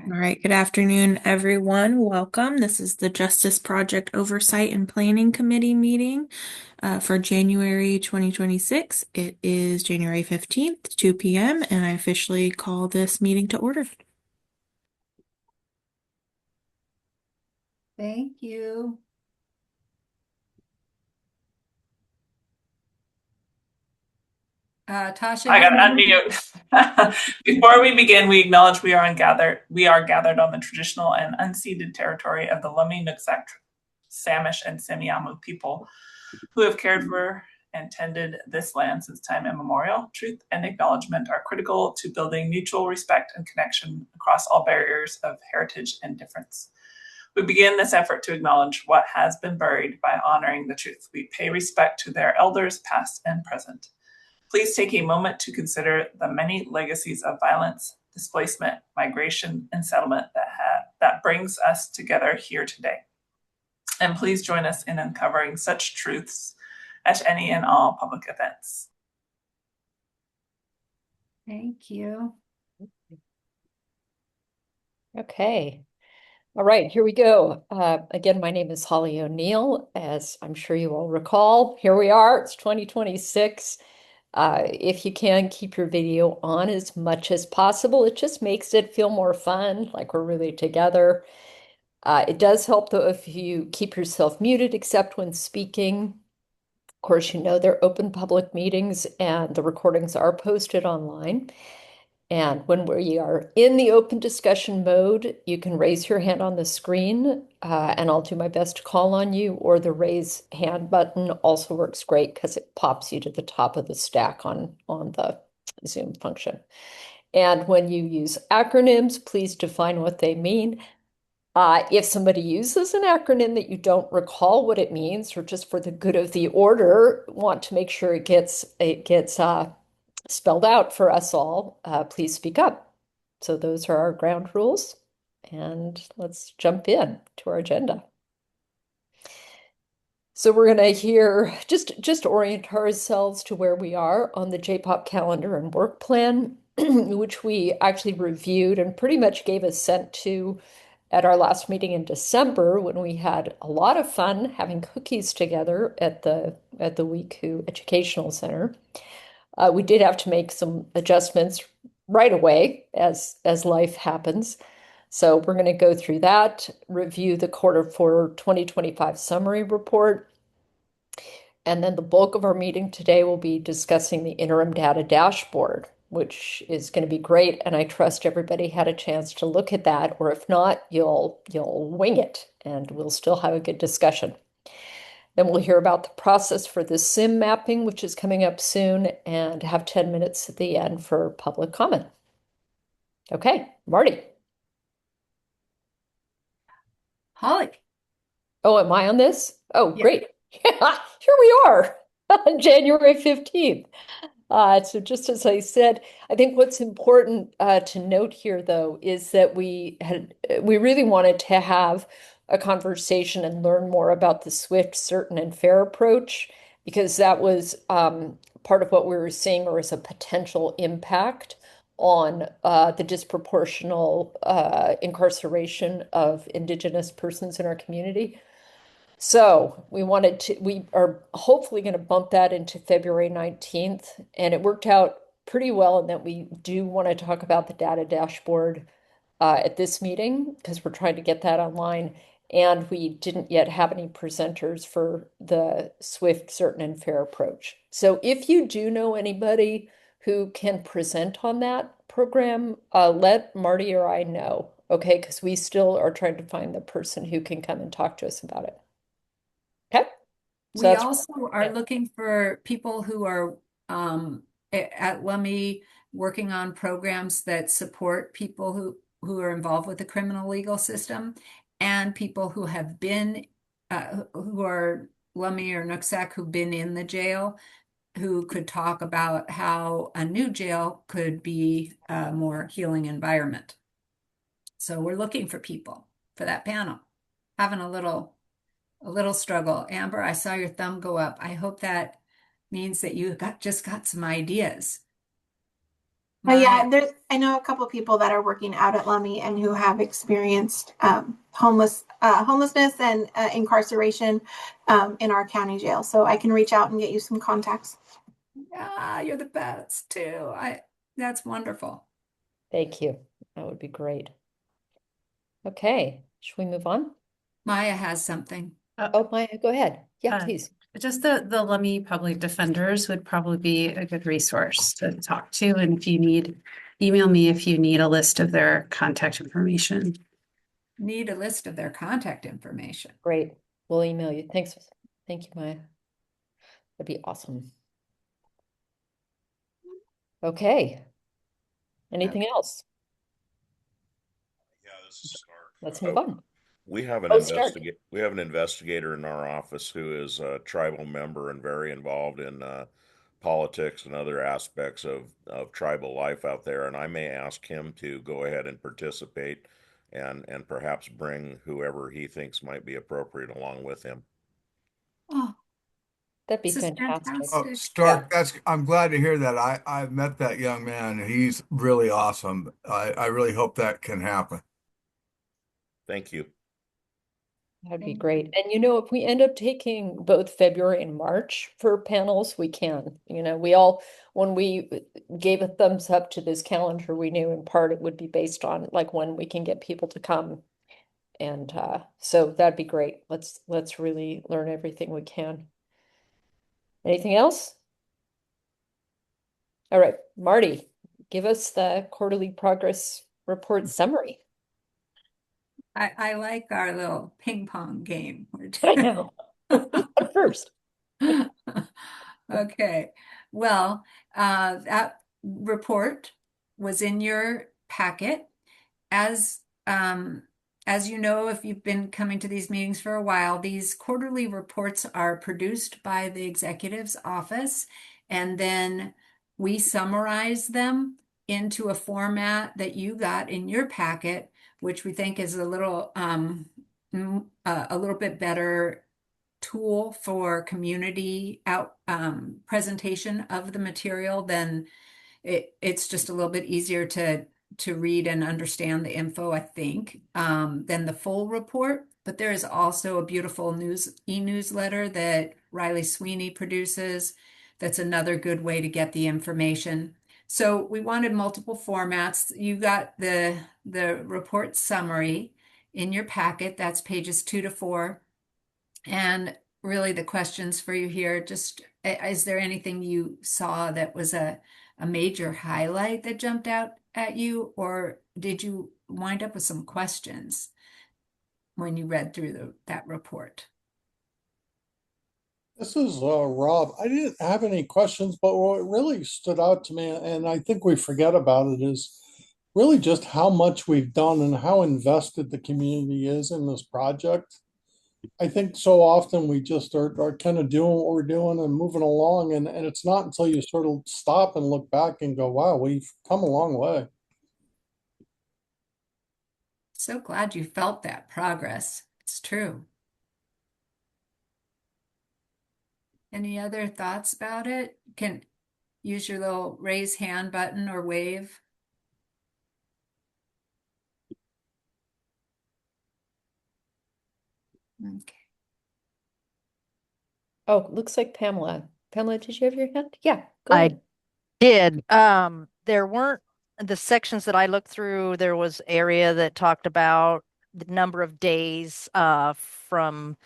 All right, good afternoon, everyone. Welcome. This is the Justice Project Oversight and Planning Committee meeting for January 2026. It is January 15th, 2 p.m., and I officially call this meeting to order. Thank you. Tasha, I you're gotta muted. unmute. Before we begin, we acknowledge we are gathered on the traditional and unceded territory of the Lummi Nooksack, Samish, and Semiahmoo people who have cared for and tended this land since time immemorial. Truth and acknowledgement are critical to building mutual respect and connection across all barriers of heritage and difference. We begin this effort to acknowledge what has been buried by honoring the truth. We pay respect to their elders, past and present. Please take a moment to consider the many legacies of violence, displacement, migration, and settlement that brings us together here today. And please join us in uncovering such truths at any and all public events. Thank you. Okay. All right, here we go. Again, my name is Holly O'Neill. As I'm sure you all recall, here we are. It's 2026. If you can, keep your video on as much as possible. It just makes it feel more fun, like we're really together. It does help, though, if you keep yourself muted, except when speaking. Of course, you know they're open public meetings and the recordings are posted online. And when we are in the open discussion mode, you can raise your hand on the screen, and I'll do my best to call on you, or the raise hand button also works great because it pops you to the top of the stack on the Zoom function. And when you use acronyms, please define what they mean. If somebody uses an acronym that you don't recall what it means, or just for the good of the order, want to make sure it gets spelled out for us all, please speak up. So those are our ground rules, and let's jump in to our agenda. So we're going to hear just orient ourselves to where we are on the J-POP calendar and work plan, which we actually reviewed and pretty much gave assent to at our last meeting in December when we had a lot of fun having cookies together at the Weeku Educational Center. We did have to make some adjustments right away as life happens. So we're going to go through that, review the Q4 2025 summary report, and then the bulk of our meeting today will be discussing the interim data dashboard, which is going to be great. And I trust everybody had a chance to look at that, or if not, you'll wing it and we'll still have a good discussion. Then we'll hear about the process for the SIM mapping, which is coming up soon, and have 10 minutes at the end for public comment. Okay, Marty. Holly. Oh, am I on this? Oh, Yeah. great. Yeah, here we are on January 15th. So just as I said, I think what's important to note here, though, is that we really wanted to have a conversation and learn more about the swift, certain, and fair approach, because that was part of what we were seeing or as a potential impact on the disproportional incarceration of Indigenous persons in our community. So we are hopefully going to bump that into February 19th. And it worked out pretty well in that we do want to talk about the data dashboard at this meeting because we're trying to get that online. And we didn't yet have any presenters for the swift, certain, and fair approach. So if you do know anybody who can present on that program, let Marty or I know, okay? Because we still are trying to find the person who can come and talk to us about it. Okay. So We that's also are looking for people who are at Lummi working on programs that support people who are involved with the criminal legal system, and people who have been who are Lummi or Nooksack who've been in the jail, who could talk about how a new jail could be a more healing environment. So we're looking for people for that panel. Having a little struggle. Amber, I saw your thumb go up. I hope that means that you just got some ideas. But yeah, Maya. I know a couple people that are working out at Lummi and who have experienced homelessness and incarceration in our county jail. So I can reach out and get you some contacts. Yeah, you're the best too. That's wonderful. Thank you. That would be great. Okay, should we move on? Maya has something. Oh, Maya, go ahead. Yeah, Uh, please. Just the Lummi Public Defenders would probably be a good resource to talk to. And if you need, email me if you need a list of their contact information. Need a list of their contact information. Great. We'll email you. Thanks. Thank you, Maya. That'd be awesome. Okay. Anything else? Yeah, this is Stark. Let's move on. We have Oh, Stark. we have an investigator in our office who is a tribal member and very involved in politics and other aspects of tribal life out there. And I may ask him to go ahead and participate and perhaps bring whoever he thinks might be appropriate along with him. Oh, That'd be this is fantastic. fantastic. Oh, Stark, I'm glad to hear that. I've met that young man. He's really awesome. I really hope that can happen. Thank you. That'd be Thank great. And if we end up taking both February and March for panels, we can. When we gave a thumbs up to this calendar, we knew in part it would be based on like when we can get people to come. And so that'd be great. Let's really learn everything we can. Anything else? All right, Marty, give us the quarterly progress report summary. I like our little ping pong game. I know. First. Okay. Well, that report was in your packet. As as you know, if you've been coming to these meetings for a while, these quarterly reports are produced by the executive's office, and then we summarize them into a format that you got in your packet, which we think is a little bit better tool for community presentation of the material. Then it's just a little bit easier to read and understand the info, I think, than the full report. But there is also a beautiful e-newsletter that Riley Sweeney produces. That's another good way to get the information. So we wanted multiple formats. You got the report summary in your packet. That's pages 2 to 4. And really the questions for you here, just is there anything you saw that was a major highlight that jumped out at you, or did you wind up with some questions when you read through that report? This is Rob. I didn't have any questions, but what really stood out to me, and I think we forget about it, is really just how much we've done and how invested the community is in this project. I think so often we just are kind of doing what we're doing and moving along, and it's not until you sort of stop and look back and go, wow, we've come a long way. So glad you felt that progress. It's true. Any other thoughts about it? You can use your little raise hand button or wave. Okay. Oh, looks like Pamela. Pamela, did you have your hand? Yeah, go I ahead. did. There weren't the sections that I looked through. There was area that talked about the number of days from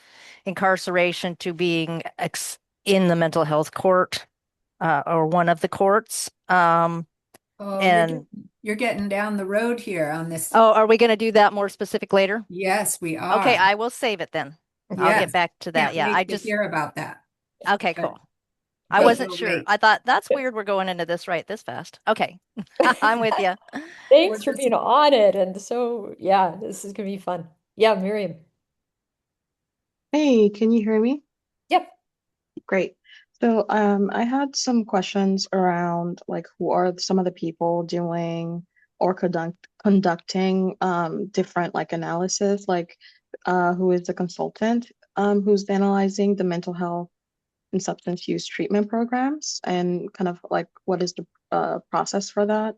incarceration to being in the mental health court or one of the courts. Oh, And you're getting down the road here on this. oh, are we going to do that more specific later? Yes, we are. Okay, I will save it then. I'll Yes. get back to that. Can't Yeah, wait I to just hear about that. okay, But- cool. I but wasn't we'll sure. wait. I thought that's weird. We're going into this right this fast. Okay, I'm with you. Thanks We're for being on it. And so, yeah, this is gonna be fun. Yeah, Miriam. Hey, can you hear me? Yep. Great. So, I had some questions around like who are some of the people doing or conducting different like analysis, like who is the consultant who's analyzing the mental health and substance use treatment programs, and kind of like what is the process for that?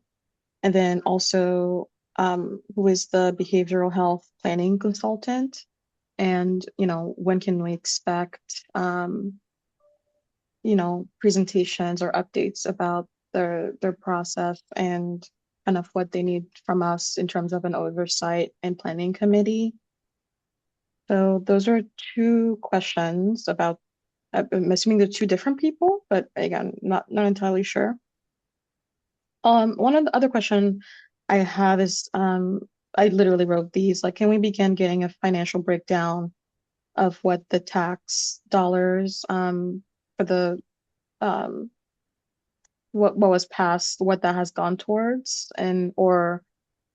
And then also, who is the behavioral health planning consultant? And, when can we expect, presentations or updates about their process and kind of what they need from us in terms of an oversight and planning committee. So those are two questions about, I'm assuming they're two different people, but again, not entirely sure. One of the other question I have is, I literally wrote these, like, can we begin getting a financial breakdown of what the tax dollars, for the, um, what was passed, what that has gone towards, and or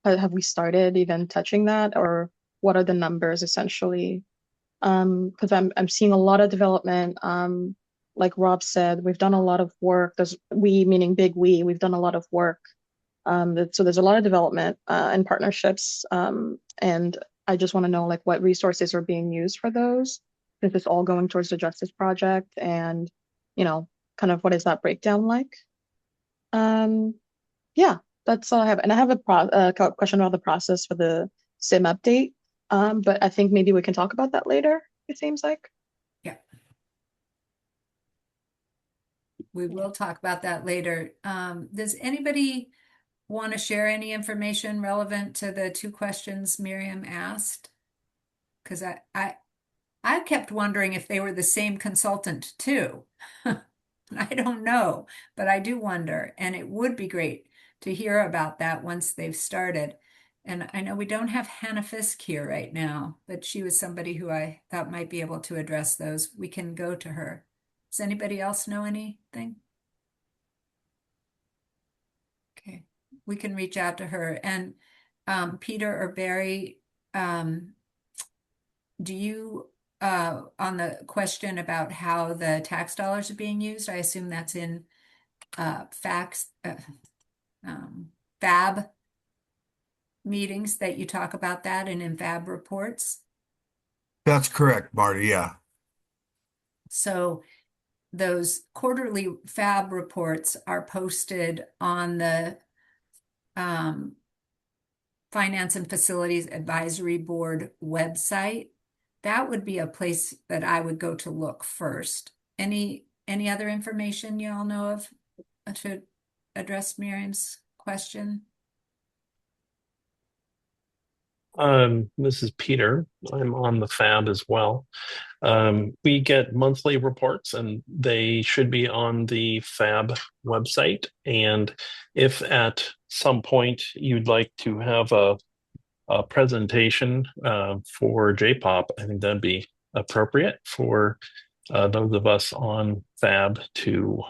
have we started even touching that, or what are the numbers essentially? Because I'm seeing a lot of development. Like Rob said, we've done a lot of work. There's we, meaning big we, we've done a lot of work. So there's a lot of development and partnerships. And I just want to know like what resources are being used for those. Is this all going towards the Justice Project? And, kind of what is that breakdown like? Yeah, that's all I have. And I have a question about the process for the SIM update. But I think maybe we can talk about that later, it seems like. Yeah. We will talk about that later. Does anybody want to share any information relevant to the two questions Miriam asked? Because I kept wondering if they were the same consultant too. I don't know, but I do wonder, and it would be great to hear about that once they've started. And I know we don't have Hannah Fisk here right now, but she was somebody who I thought might be able to address those. We can go to her. Does anybody else know anything? Okay, we can reach out to her. And Peter or Barry, do you, on the question about how the tax dollars are being used, I assume that's in facts, FAB meetings that you talk about that and in FAB reports. That's correct, Marty. Yeah. So those quarterly FAB reports are posted on the Finance and Facilities Advisory Board website. That would be a place that I would go to look first. Any other information you all know of to address Miriam's question? This is Peter. I'm on the FAB as well. We get monthly reports and they should be on the FAB website. And if at some point you'd like to have a presentation for JPOP, I think that'd be appropriate for those of us on FAB to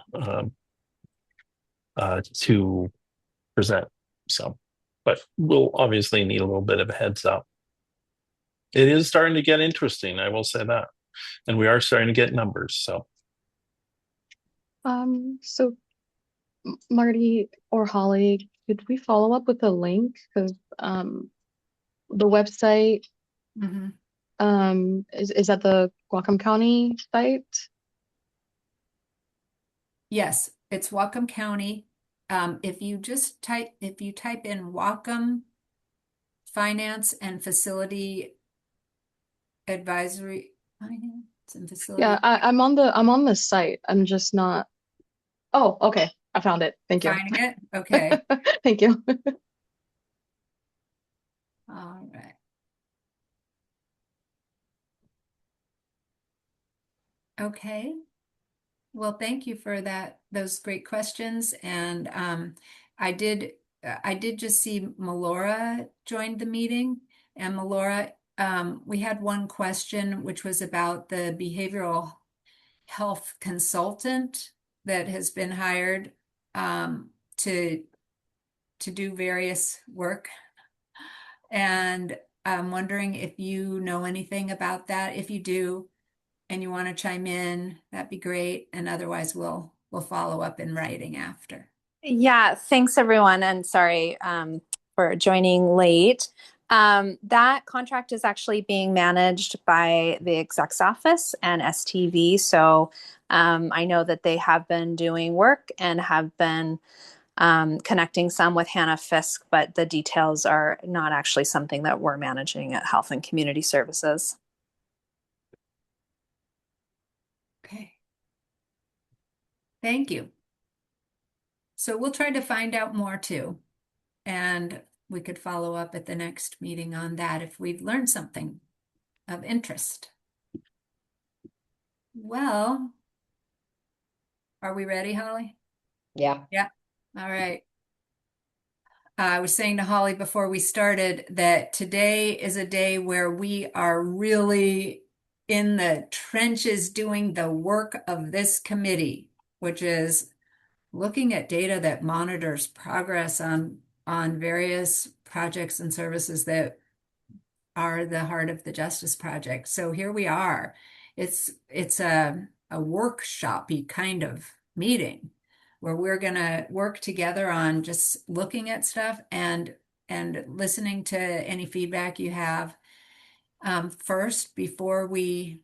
present. So, but we'll obviously need a little bit of a heads up. It is starting to get interesting, I will say that. And we are starting to get numbers. So So Marty or Holly, could we follow up with a link? Because the website is at the Whatcom County site? Yes, it's Whatcom County. If you type in Whatcom Finance and Facility Advisory Finance and Facility. Yeah, I'm on the site. I'm just not. Oh, okay. I found it. Thank you. Finding it? Okay. Thank you. All right. Okay. Well, thank you for those great questions. And I did just see Melora joined the meeting. And Melora, we had one question, which was about the behavioral health consultant that has been hired to do various work. And I'm wondering if you know anything about that. If you do, and you want to chime in, that'd be great. And otherwise, we'll follow up in writing after. Yeah, thanks everyone, and sorry for joining late. That contract is actually being managed by the exec's office and STV. So I know that they have been doing work and have been connecting some with Hannah Fisk, but the details are not actually something that we're managing at Health and Community Services. Okay. Thank you. So we'll try to find out more too. And we could follow up at the next meeting on that if we've learned something of interest. Well, are we ready, Holly? Yeah. Yeah. All right. I was saying to Holly before we started that today is a day where we are really in the trenches doing the work of this committee, which is looking at data that monitors progress on various projects and services that are the heart of the Justice Project. So here we are. It's a workshop-y kind of meeting where we're gonna work together on just looking at stuff and listening to any feedback you have. First, before we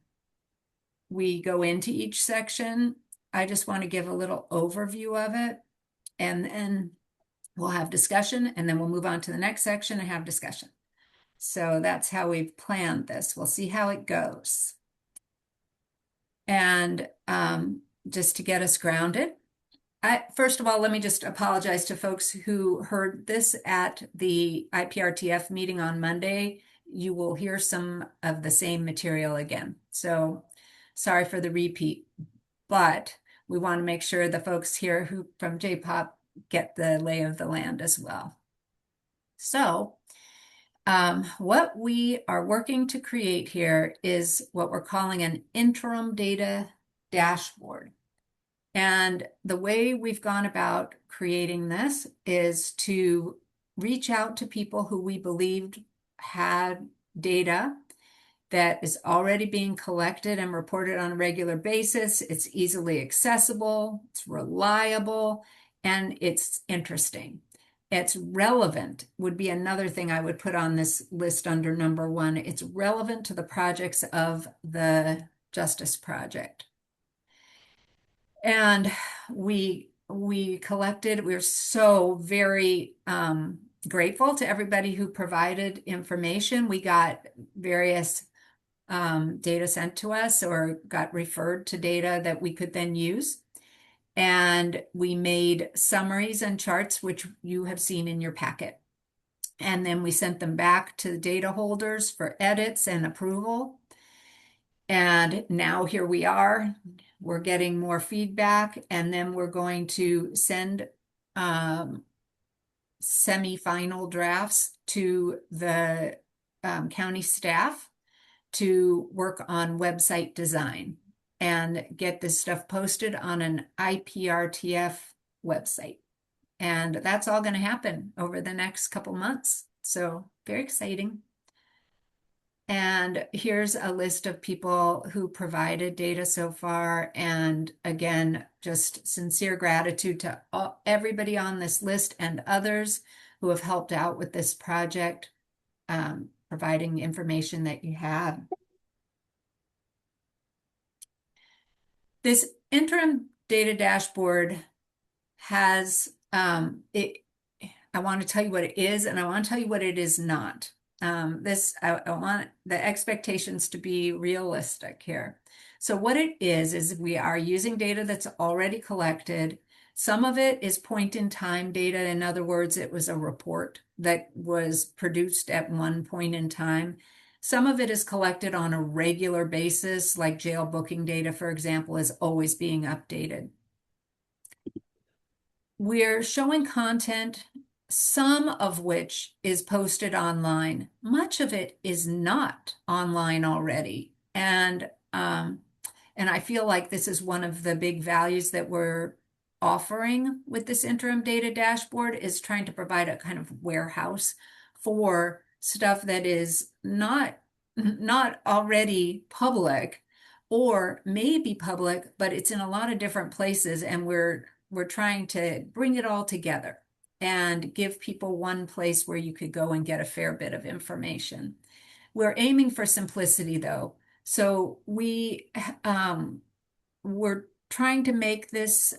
go into each section, I just want to give a little overview of it, and then we'll have discussion, and then we'll move on to the next section and have discussion. So that's how we've planned this. We'll see how it goes. And just to get us grounded, first of all, let me just apologize to folks who heard this at the IPRTF meeting on Monday. You will hear some of the same material again. So sorry for the repeat, but we want to make sure the folks here who from J-POP get the lay of the land as well. So what we are working to create here is what we're calling an interim data dashboard. And the way we've gone about creating this is to reach out to people who we believed had data that is already being collected and reported on a regular basis. It's easily accessible, it's reliable, and it's interesting. It's relevant would be another thing I would put on this list under number one. It's relevant to the projects of the Justice Project. And we collected, we're so very grateful to everybody who provided information. We got various data sent to us or got referred to data that we could then use. And we made summaries and charts, which you have seen in your packet. And then we sent them back to the data holders for edits and approval. And now here we are, we're getting more feedback, and then we're going to send semi-final drafts to the county staff to work on website design and get this stuff posted on an IPRTF website. And that's all going to happen over the next couple months. So very exciting. And here's a list of people who provided data so far. And again, just sincere gratitude to everybody on this list and others who have helped out with this project, providing the information that you have. This interim data dashboard has, I want to tell you what it is, and I want to tell you what it is not. I want the expectations to be realistic here. So what it is we are using data that's already collected. Some of it is point in time data. In other words, it was a report that was produced at one point in time. Some of it is collected on a regular basis, like jail booking data, for example, is always being updated. We're showing content, some of which is posted online. Much of it is not online already. And I feel like this is one of the big values that we're offering with this interim data dashboard, is trying to provide a kind of warehouse for stuff that is not already public, or may be public, but it's in a lot of different places, and we're trying to bring it all together and give people one place where you could go and get a fair bit of information. We're aiming for simplicity though. So we're trying to make this,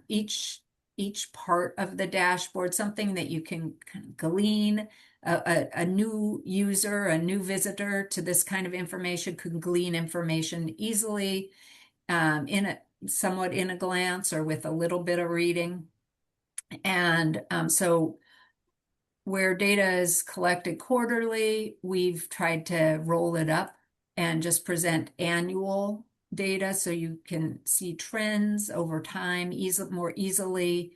each each part of the dashboard, something that you can kind of glean. A new user, a new visitor to this kind of information could glean information easily, somewhat in a glance or with a little bit of reading. And so where data is collected quarterly, we've tried to roll it up and just present annual data so you can see trends over time more easily.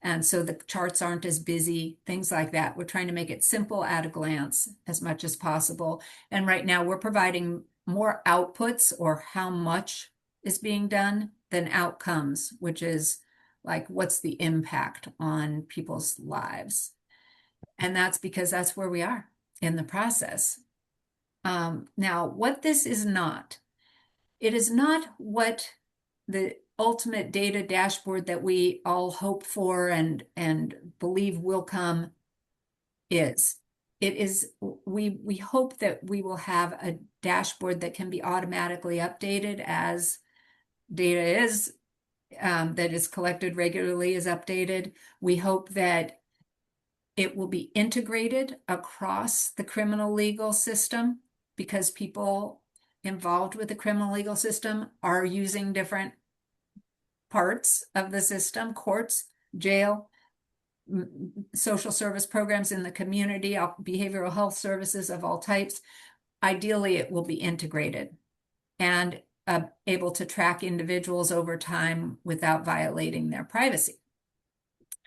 And so the charts aren't as busy, things like that. We're trying to make it simple at a glance as much as possible. And right now we're providing more outputs or how much is being done than outcomes, which is like what's the impact on people's lives. And that's because that's where we are in the process. Now, what this is not, it is not what the ultimate data dashboard that we all hope for and believe will come is. It is, we hope that we will have a dashboard that can be automatically updated as data is that is collected regularly is updated. We hope that it will be integrated across the criminal legal system because people involved with the criminal legal system are using different parts of the system, courts, jail, social service programs in the community, behavioral health services of all types. Ideally, it will be integrated and able to track individuals over time without violating their privacy.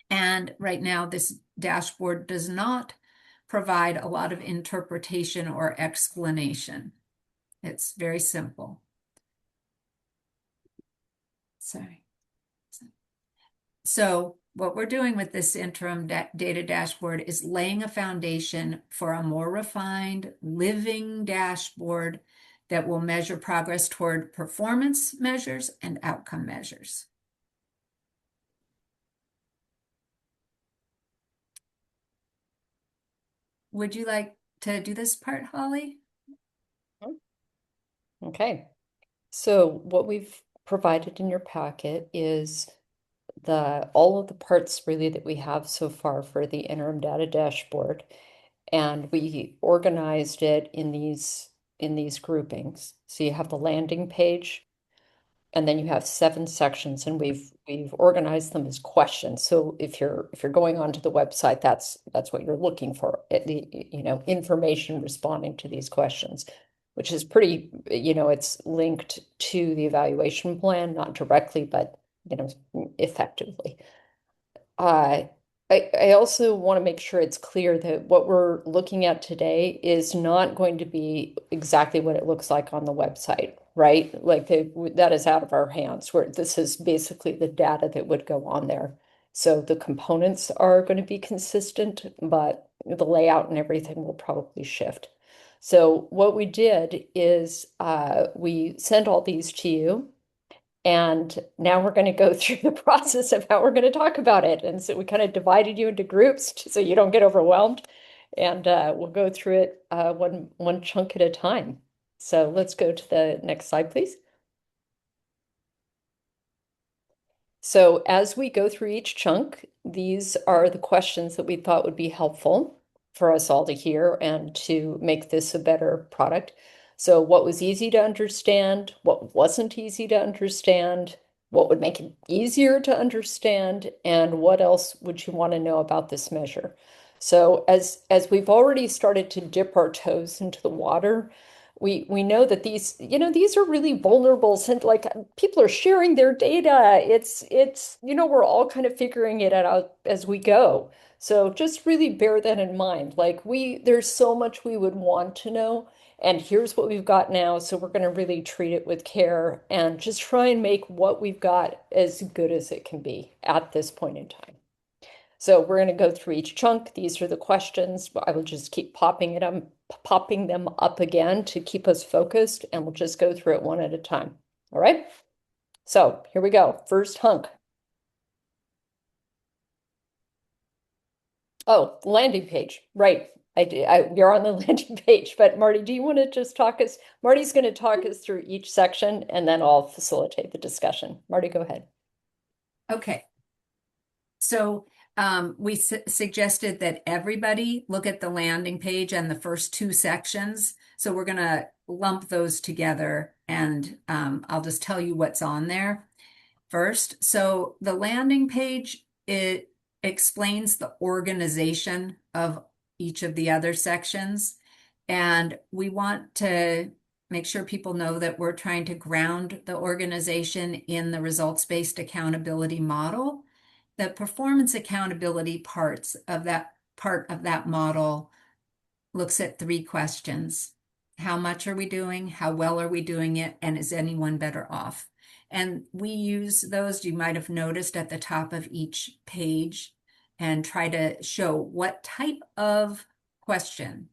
And right now, this dashboard does not provide a lot of interpretation or explanation. It's very simple. Sorry. So what we're doing with this interim data dashboard is laying a foundation for a more refined, living dashboard that will measure progress toward performance measures and outcome measures. Would you like to do this part, Holly? Okay. So what we've provided in your packet is all of the parts really that we have so far for the interim data dashboard. And we organized it in these groupings. So you have the landing page, and then you have 7 sections, and we've organized them as questions. So if you're going onto the website, that's what you're looking for, information responding to these questions, which is pretty, it's linked to the evaluation plan, not directly, but effectively. I also want to make sure it's clear that what we're looking at today is not going to be exactly what it looks like on the website, right? Like that is out of our hands, where this is basically the data that would go on there. So the components are going to be consistent, but the layout and everything will probably shift. So what we did is we sent all these to you. And now we're going to go through the process of how we're going to talk about it. And so we kind of divided you into groups so you don't get overwhelmed. And we'll go through it one chunk at a time. So let's go to the next slide, please. So as we go through each chunk, these are the questions that we thought would be helpful for us all to hear and to make this a better product. So what was easy to understand, what wasn't easy to understand, what would make it easier to understand, and what else would you want to know about this measure? So as we've already started to dip our toes into the water, we know that these are really vulnerable, and like people are sharing their data. It's we're all kind of figuring it out as we go. So just really bear that in mind. Like there's so much we would want to know, and here's what we've got now. So we're going to really treat it with care and just try and make what we've got as good as it can be at this point in time. So we're going to go through each chunk. These are the questions. I will just keep popping them up again to keep us focused, and we'll just go through it one at a time. All right? So here we go. First hunk. Oh, landing page. Right. You're on the landing page, but Marty, do you want to just Marty's going to talk us through each section, and then I'll facilitate the discussion. Marty, go ahead. Okay. So we suggested that everybody look at the landing page and the first two sections. So we're going to lump those together, and I'll just tell you what's on there first. So the landing page, it explains the organization of each of the other sections. And we want to make sure people know that we're trying to ground the organization in the results-based accountability model. The performance accountability part of that model looks at three questions. How much are we doing? How well are we doing it? And is anyone better off? And we use those, you might have noticed, at the top of each page, and try to show what type of question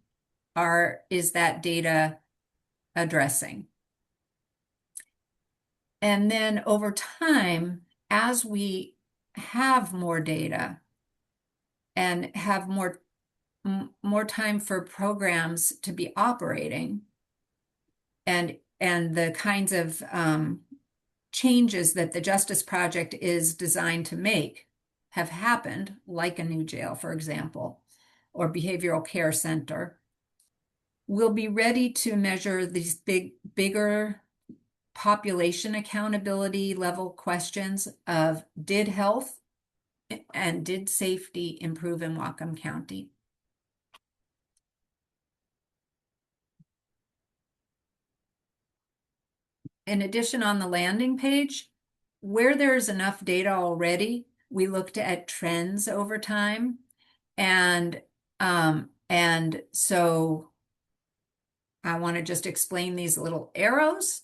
is that data addressing. And then over time, as we have more data and have more time for programs to be operating, and the kinds of changes that the Justice Project is designed to make have happened, like a new jail, for example, or behavioral care center, we'll be ready to measure these bigger population accountability level questions of, did health and did safety improve in Whatcom County? In addition, on the landing page, where there's enough data already, we looked at trends over time. And so I want to just explain these little arrows.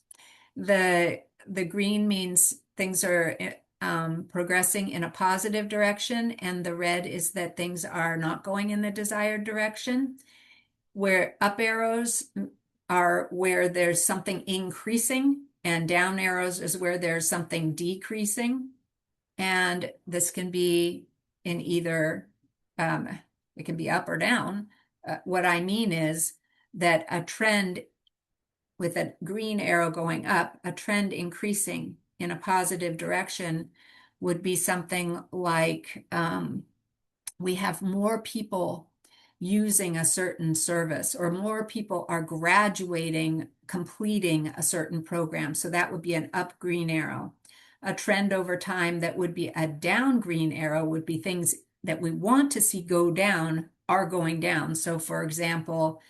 The green means things are progressing in a positive direction, and the red is that things are not going in the desired direction. Where up arrows are where there's something increasing, and down arrows is where there's something decreasing. And this can be in either, it can be up or down. What I mean is that a trend with a green arrow going up, a trend increasing in a positive direction would be something like we have more people using a certain service, or more people are graduating, completing a certain program. So that would be an up green arrow. A trend over time that would be a down green arrow would be things that we want to see go down are going down. So for example,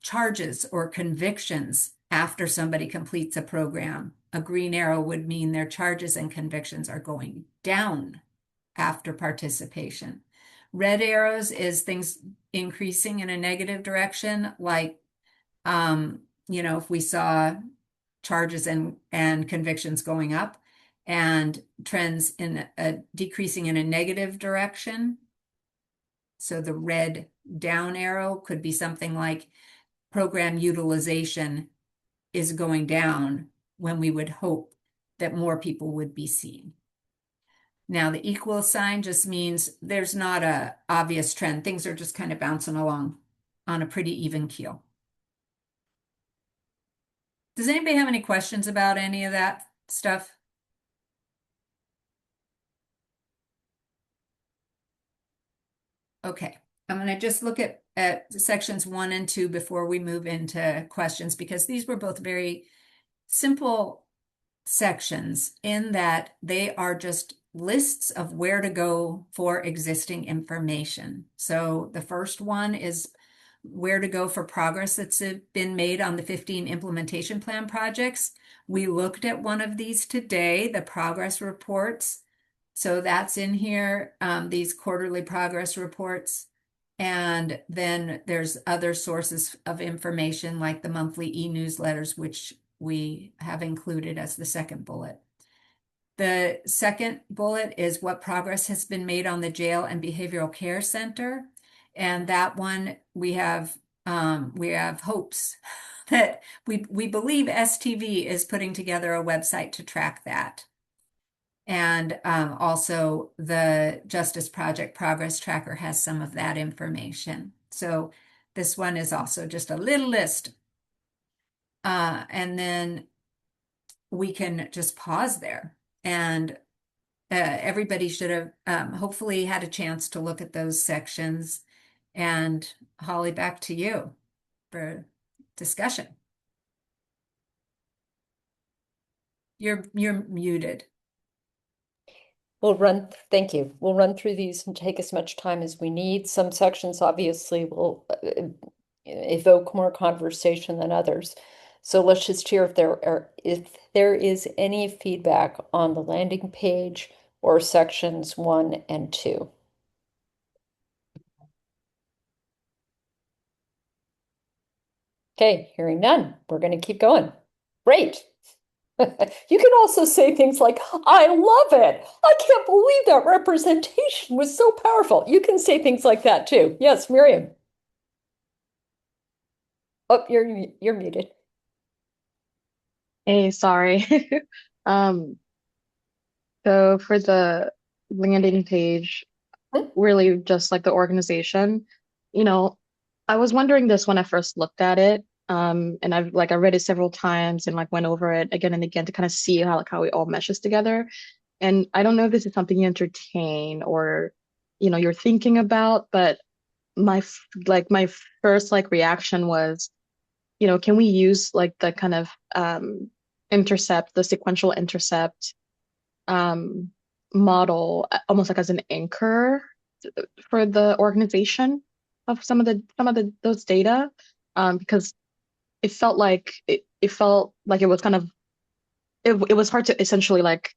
charges or convictions after somebody completes a program. A green arrow would mean their charges and convictions are going down after participation. Red arrows is things increasing in a negative direction, like, if we saw charges and convictions going up, and trends in decreasing in a negative direction. So the red down arrow could be something like program utilization is going down when we would hope that more people would be seen. Now, the equal sign just means there's not an obvious trend. Things are just kind of bouncing along on a pretty even keel. Does anybody have any questions about any of that stuff? Okay, I'm going to just look at sections 1 and 2 before we move into questions, because these were both very simple sections in that they are just lists of where to go for existing information. So the first one is where to go for progress that's been made on the 15 implementation plan projects. We looked at one of these today, the progress reports. So that's in here, these quarterly progress reports. And then there's other sources of information like the monthly e-newsletters, which we have included as the second bullet. The second bullet is what progress has been made on the jail and behavioral care center. And that one we have hopes that we believe STV is putting together a website to track that. And also the Justice Project Progress Tracker has some of that information. So this one is also just a little list. And then we can just pause there and everybody should have hopefully had a chance to look at those sections. And Holly, back to you for discussion. You're muted. Thank you. We'll run through these and take as much time as we need. Some sections obviously will evoke more conversation than others. So let's just hear if there is any feedback on the landing page or sections 1 and 2. Okay, hearing none. We're going to keep going. Great. You can also say things like, I love it. I can't believe that representation was so powerful. You can say things like that too. Yes, Miriam. Oh, you're muted. Hey, sorry. Um, so for the landing page, really just like the organization, you know, I was wondering this when I first looked at it. And I read it several times and like went over it again and again to kind of see how it all meshes together. And I don't know if this is something you entertain or, you're thinking about, but my first like reaction was, can we use like the kind of the sequential intercept um, model almost like as an anchor for the organization of some of the those data, because it felt like it was kind of it was hard to essentially like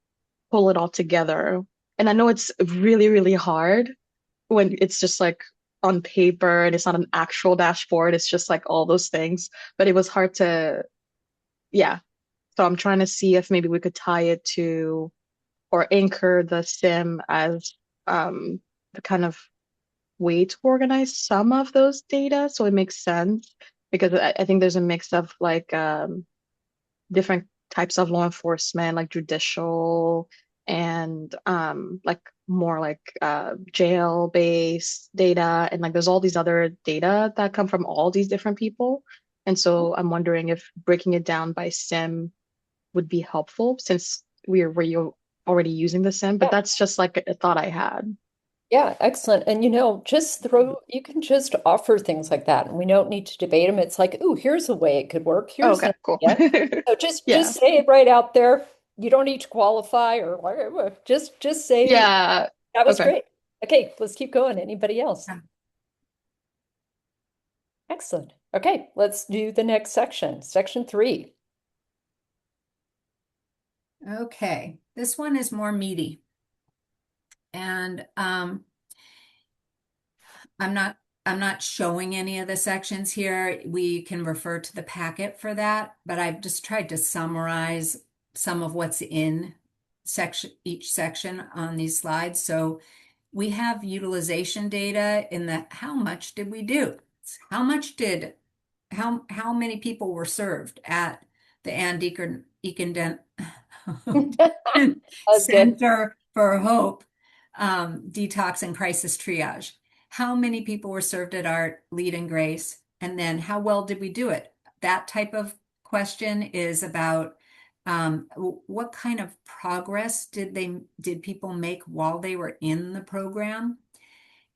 pull it all together. And I know it's really, really hard when it's just like on paper and it's not an actual dashboard. It's just like all those things. But it was hard to, yeah. So I'm trying to see if maybe we could tie it to or anchor the sim as the kind of way to organize some of those data so it makes sense. Because I think there's a mix of like different types of law enforcement, like judicial and like more like jail-based data, and like there's all these other data that come from all these different people. And so I'm wondering if breaking it down by SIM would be helpful since we're already using the SIM, but that's just like a thought I had. Yeah, excellent. And you can just offer things like that. And we don't need to debate them. It's like, oh, here's a way it could work. Here's Okay, an cool. idea. So just Yeah. say it right out there. You don't need to qualify or whatever. Just say Yeah. that was Okay. great. Okay, let's keep going. Anybody else? Excellent. Okay, let's do the next section, section 3. Okay, this one is more meaty. And I'm not showing any of the sections here. We can refer to the packet for that, but I've just tried to summarize some of what's in each section on these slides. So we have utilization data in the how much did we do? How many people were served at the Ann Deacon Center for Hope Detox and Crisis Triage? How many people were served at our Lead and Grace? And then how well did we do it? That type of question is about what kind of progress did people make while they were in the program?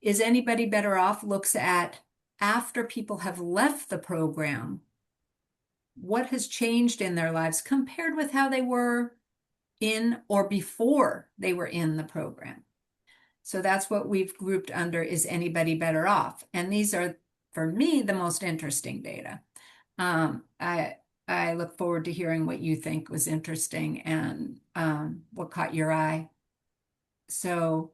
Is anybody better off? Looks at after people have left the program, what has changed in their lives compared with how they were in or before they were in the program. So that's what we've grouped under is anybody better off. And these are, for me, the most interesting data. I look forward to hearing what you think was interesting and what caught your eye. So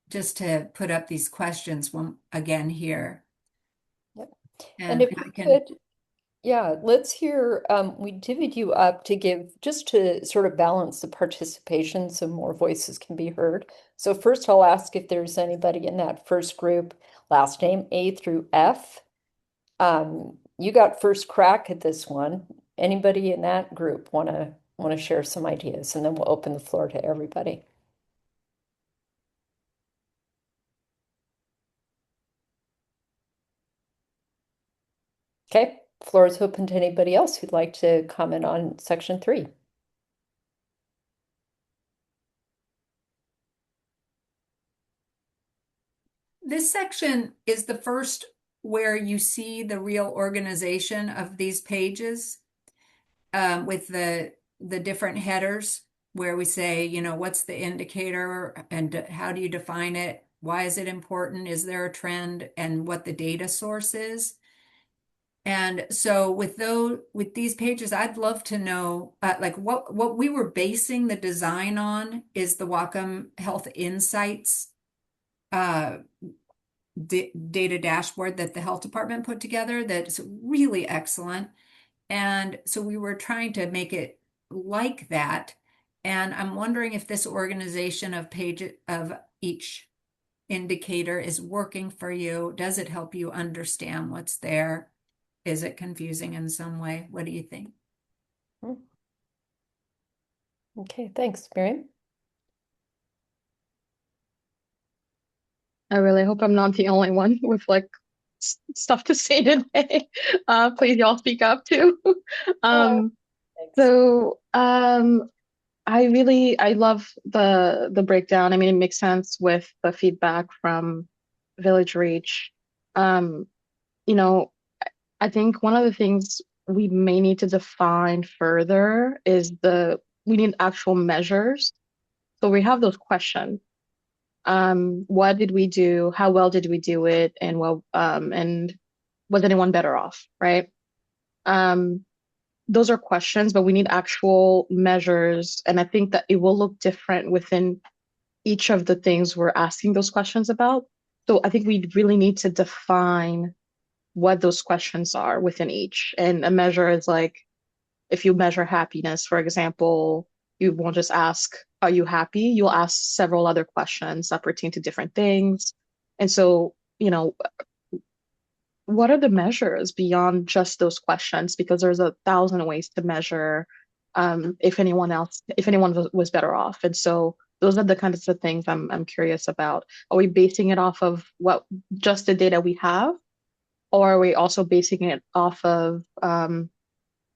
just to put up these questions again here. Yep. And if I we can, could, yeah, let's hear, we divvied you up just to sort of balance the participation so more voices can be heard. So first I'll ask if there's anybody in that first group, last name A through F. You got first crack at this one. Anybody in that group want to share some ideas, and then we'll open the floor to everybody. Okay, floor is open to anybody else who'd like to comment on section 3. this section is the first where you see the real organization of these pages with the different headers where we say, you know, what's the indicator and how do you define it? Why is it important? Is there a trend? And what the data source is? And so with these pages, I'd love to know, like what we were basing the design on is the Whatcom Health Insights data dashboard that the health department put together that's really excellent. And so we were trying to make it like that. And I'm wondering if this organization of each indicator is working for you. Does it help you understand what's there? Is it confusing in some way? What do you think? Okay, thanks, Miriam. I really hope I'm not the only one with like stuff to say today. Please y'all speak up too. Thanks. So I love the breakdown. I mean, it makes sense with the feedback from Village Reach. You know, I think one of the things we may need to define further is we need actual measures. So we have those questions. What did we do? How well did we do it? And and was anyone better off, right? Those are questions, but we need actual measures. And I think that it will look different within each of the things we're asking those questions about. So I think we really need to define what those questions are within each. And a measure is like, if you measure happiness, for example, you won't just ask, are you happy? You'll ask several other questions that pertain to different things. And so, you know, what are the measures beyond just those questions? Because there's 1,000 ways to measure if anyone was better off. And so those are the kinds of things I'm curious about. Are we basing it off of just the data we have? Or are we also basing it off of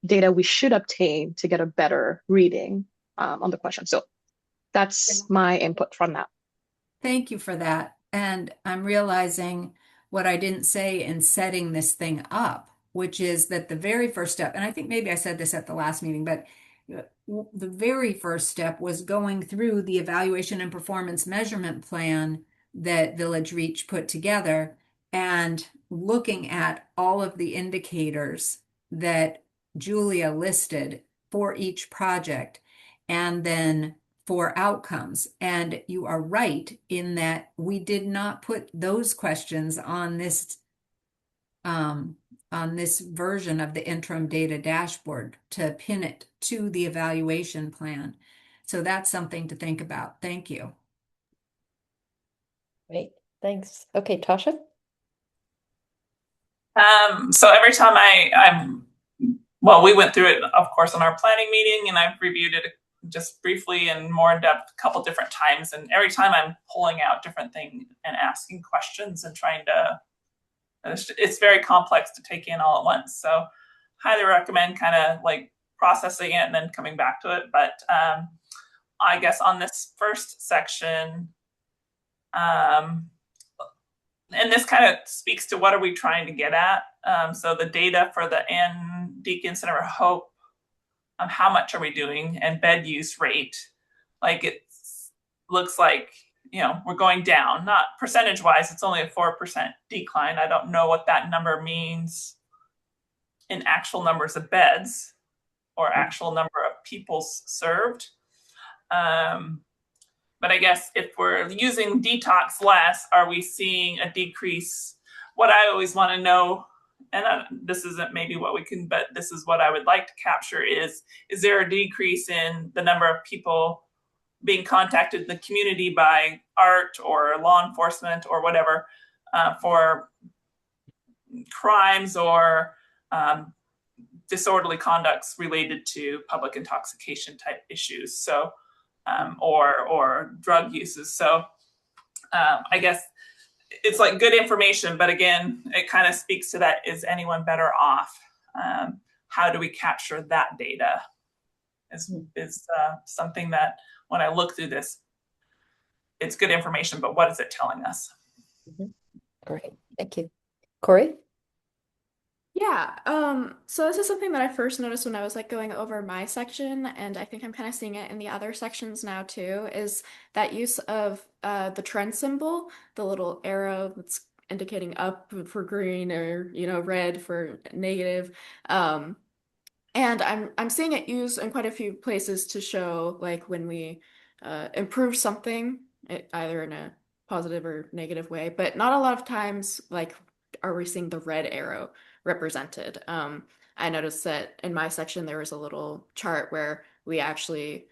data we should obtain to get a better reading on the question? So that's my input from that. Thank you for that. And I'm realizing what I didn't say in setting this thing up, which is that the very first step, and I think maybe I said this at the last meeting, but the very first step was going through the evaluation and performance measurement plan that Village Reach put together and looking at all of the indicators that Julia listed for each project and then for outcomes. And you are right in that we did not put those questions on this version of the interim data dashboard to pin it to the evaluation plan. So that's something to think about. Thank you. Great, thanks. Okay, Tasha? So every time we went through it, of course, in our planning meeting, and I've reviewed it just briefly and more in depth a couple different times. And every time I'm pulling out different things and asking questions and trying to, it's very complex to take in all at once. So highly recommend kind of like processing it and then coming back to it. But I guess on this first section, and this kind of speaks to what are we trying to get at. So the data for the Ann Deacon Center of Hope, how much are we doing, and bed use rate. Like it looks like, you know, we're going down, not percentage wise, it's only a 4% decline. I don't know what that number means in actual numbers of beds or actual number of people served. But I guess if we're using detox less, are we seeing a decrease? What I always want to know, and this isn't maybe what we can, but this is what I would like to capture is there a decrease in the number of people being contacted in the community by ART or law enforcement or whatever for crimes or disorderly conducts related to public intoxication type issues? So or drug uses. So I guess it's like good information, but again, it kind of speaks to that. Is anyone better off? How do we capture that data is something that when I look through this, it's good information, but what is it telling us? Great, thank you. Corey? Yeah, so this is something that I first noticed when I was like going over my section, and I think I'm kind of seeing it in the other sections now too, is that use of the trend symbol, the little arrow that's indicating up for green or, red for negative. Um, and I'm seeing it used in quite a few places to show like when we improve something, either in a positive or negative way, but not a lot of times like are we seeing the red arrow represented. I noticed that in my section there was a little chart where we actually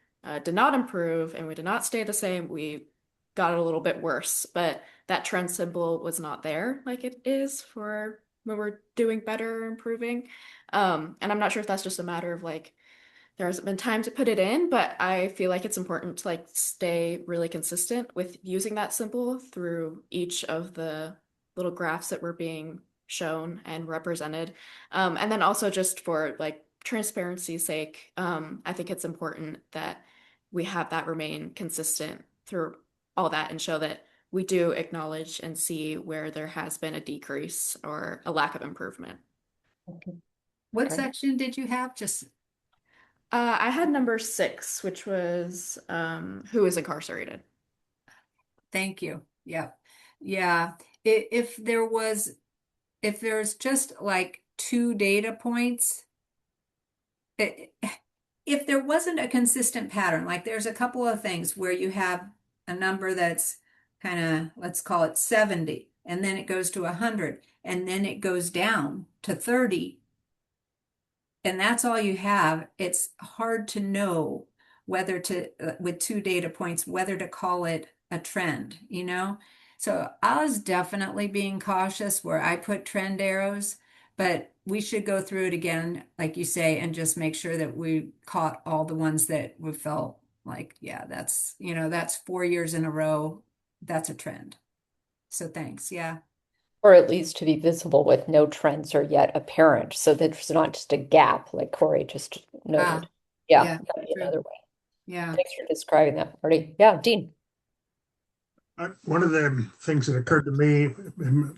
did not improve and we did not stay the same. We got it a little bit worse, but that trend symbol was not there like it is for when we're doing better or improving. And I'm not sure if that's just a matter of like there hasn't been time to put it in, but I feel like it's important to like stay really consistent with using that symbol through each of the little graphs that were being shown and represented. And then also just for like transparency's sake, I think it's important that we have that remain consistent through all that and show that we do acknowledge and see where there has been a decrease or a lack of improvement. Okay. What Okay. section did you have? Just I had number 6, which was who is incarcerated. thank you. Yeah. Yeah. If there's just like 2 data points, if there wasn't a consistent pattern, like there's a couple of things where you have a number that's kind of, let's call it 70, and then it goes to 100, and then it goes down to 30, and that's all you have, it's hard to know whether to, with 2 data points, whether to call it a trend, So I was definitely being cautious where I put trend arrows, but we should go through it again, like you say, and just make sure that we caught all the ones that we felt like, yeah, that's 4 years in a row. That's a trend. So thanks. Yeah. Or at least to be visible with no trends are yet apparent, so that there's not just a gap like Corey just noted. Yeah, yeah, that'd be true. another way. Yeah. Thanks for describing that, Marty. Yeah, Dean. One of the things that occurred to me,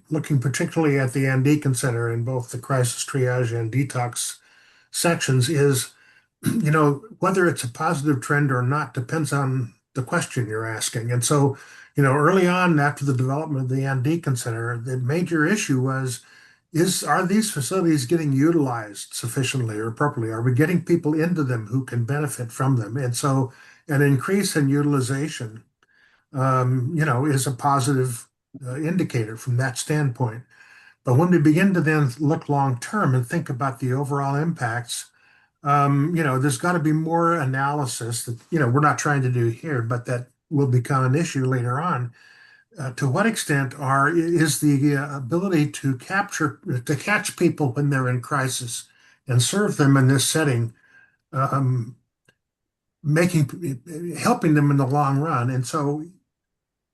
looking particularly at the Ann Deacon Center in both the crisis triage and detox sections, is, whether it's a positive trend or not depends on the question you're asking. And so, early on after the development of the Ann Deacon Center, the major issue was, are these facilities getting utilized sufficiently or appropriately? Are we getting people into them who can benefit from them? And so an increase in utilization is a positive indicator from that standpoint. But when we begin to then look long term and think about the overall impacts, there's got to be more analysis that, we're not trying to do here, but that will become an issue later on. To what extent is the ability to catch people when they're in crisis and serve them in this setting, um, helping them in the long run? And so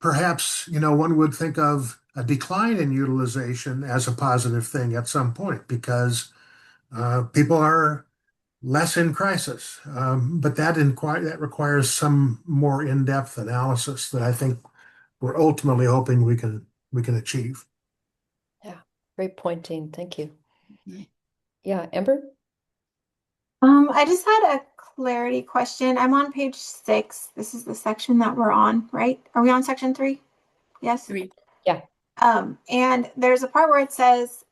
perhaps, one would think of a decline in utilization as a positive thing at some point because people are less in crisis. But that requires some more in-depth analysis that I think we're ultimately hoping we can achieve. Yeah, great point, Dean. Thank you. Mm-hmm. Yeah, Amber? I just had a clarity question. I'm on page 6. This is the section that we're on, right? Are we on section 3? Yes. 3. Yeah. And there's a part where it says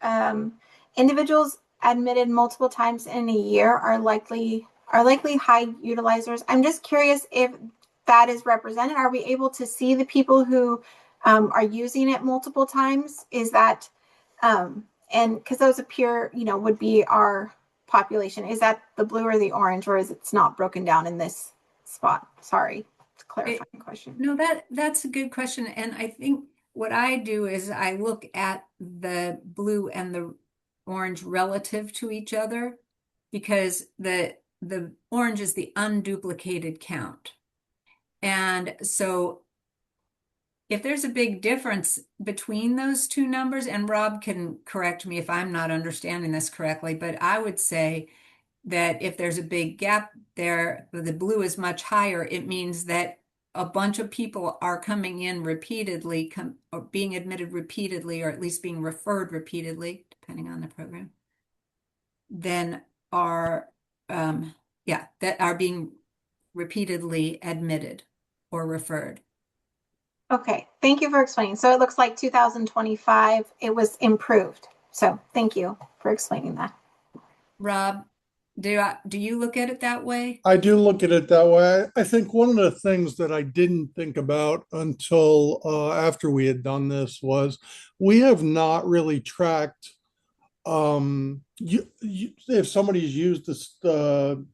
individuals admitted multiple times in a year are likely high utilizers. I'm just curious if that is represented. Are we able to see the people who are using it multiple times? Is that and because those appear, would be our population. Is that the blue or the orange, or is it's not broken down in this spot? Sorry, it's a clarifying question. No, that's a good question. And I think what I do is I look at the blue and the orange relative to each other because the orange is the unduplicated count. And so if there's a big difference between those two numbers, and Rob can correct me if I'm not understanding this correctly, but I would say that if there's a big gap there, the blue is much higher, it means that a bunch of people are coming in repeatedly, or being admitted repeatedly, or at least being referred repeatedly, depending on the program, then are, that are being repeatedly admitted or referred. Okay, thank you for explaining. So it looks like 2025, it was improved. So thank you for explaining that. Rob, do you look at it that way? I do look at it that way. I think one of the things that I didn't think about until after we had done this was we have not really tracked if somebody's used this Wacom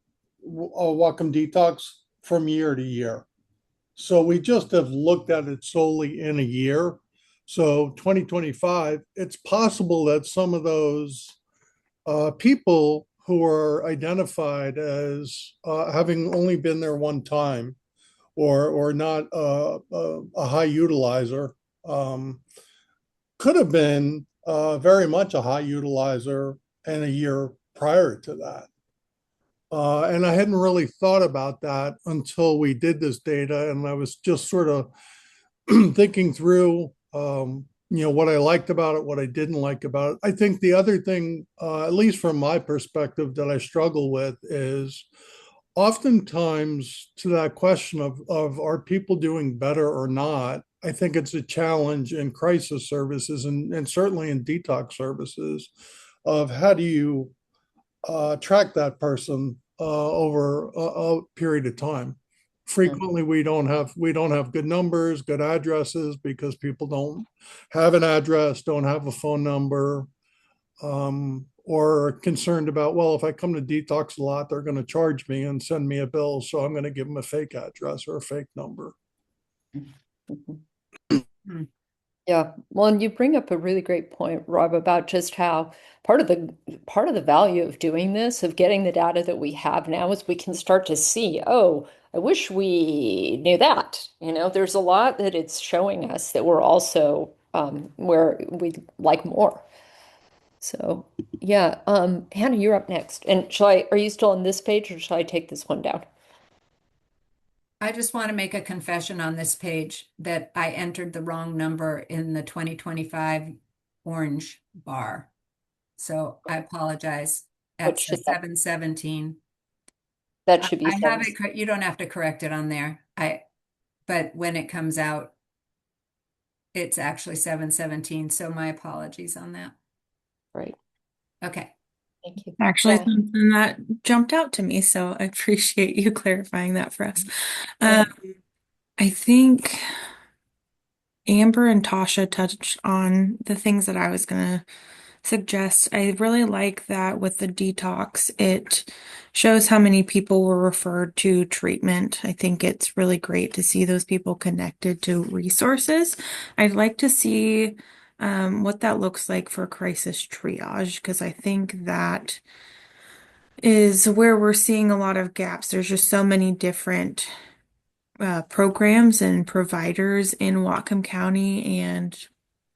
Detox from year to year. So we just have looked at it solely in a year. So 2025, it's possible that some of those people who are identified as having only been there one time or not a high utilizer could have been very much a high utilizer in a year prior to that. And I hadn't really thought about that until we did this data, and I was just sort of thinking through, what I liked about it, what I didn't like about it. I think the other thing, at least from my perspective, that I struggle with is oftentimes to that question of are people doing better or not. I think it's a challenge in crisis services and certainly in detox services of how do you track that person over a period of time. Frequently, we don't have good numbers, good addresses because people don't have an address, don't have a phone number, or are concerned about, well, if I come to detox a lot, they're going to charge me and send me a bill, so I'm going to give them a fake address or a fake number. Yeah, well, and you bring up a really great point, Rob, about just how part of the value of doing this, of getting the data that we have now, is we can start to see, oh, I wish we knew that. There's a lot that it's showing us that we're also where we like more. So yeah, Hannah, you're up next. And are you still on this page or shall I take this one down? I just want to make a confession on this page that I entered the wrong number in the 2025 orange bar. So I apologize. What That's the should that? 717. That should be I have 7. it. You don't have to correct it on there. But when it comes out, it's actually 717. So my apologies on that. Right. Okay. Thank you. Actually, Yeah. something that jumped out to me, so I appreciate you clarifying that for us. Yeah. I think Amber and Tasha touched on the things that I was gonna suggest. I really like that with the detox, it shows how many people were referred to treatment. I think it's really great to see those people connected to resources. I'd like to see what that looks like for crisis triage, because I think that is where we're seeing a lot of gaps. There's just so many different programs and providers in Whatcom County and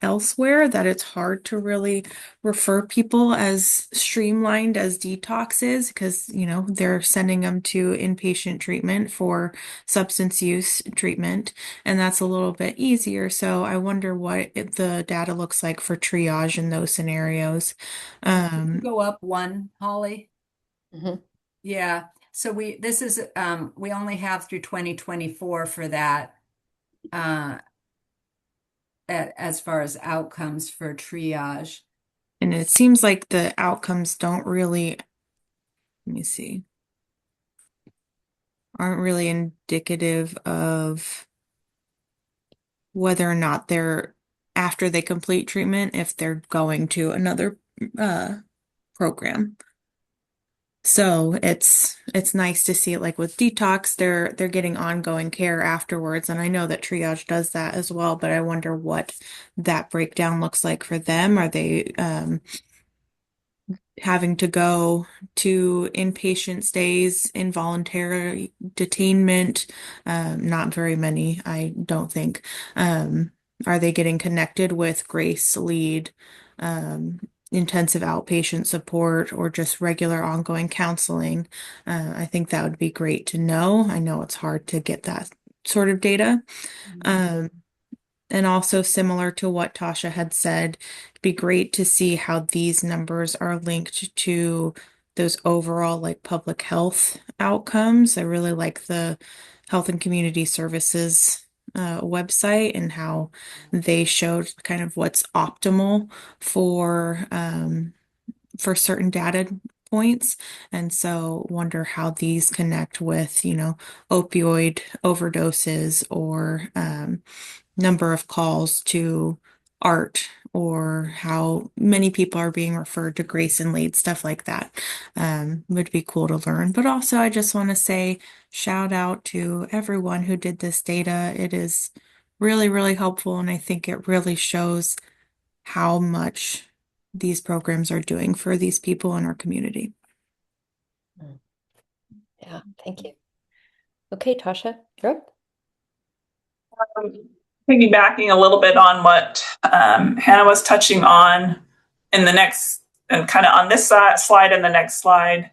elsewhere that it's hard to really refer people as streamlined as detox is, because they're sending them to inpatient treatment for substance use treatment, and that's a little bit easier. So I wonder what the data looks like for triage in those scenarios. Go up one, Holly. Mm-hmm. Yeah. So we only have through 2024 for that, as far as outcomes for triage. And it seems like the outcomes don't really, let me see, aren't really indicative of whether or not they're, after they complete treatment, if they're going to another program. So it's nice to see it, like with detox, they're getting ongoing care afterwards. And I know that triage does that as well, but I wonder what that breakdown looks like for them. Are they having to go to inpatient stays, involuntary detainment? Not very many, I don't think. Are they getting connected with Grace Lead, intensive outpatient support, or just regular ongoing counseling? I think that would be great to know. I know it's hard to get that sort of data. And also similar to what Tasha had said, it'd be great to see how these numbers are linked to those overall like public health outcomes. I really like the Health and Community Services website and how they showed kind of what's optimal for certain data points. And so wonder how these connect with, opioid overdoses or number of calls to art or how many people are being referred to Grace and Lead, stuff like that. Would be cool to learn. But also, I just want to say shout out to everyone who did this data. It is really, really helpful, and I think it really shows how much these programs are doing for these people in our community. Yeah, thank you. Okay, Tasha, you're up. Piggybacking a little bit on what Hannah was touching on in the next, and kind of on this slide and the next slide,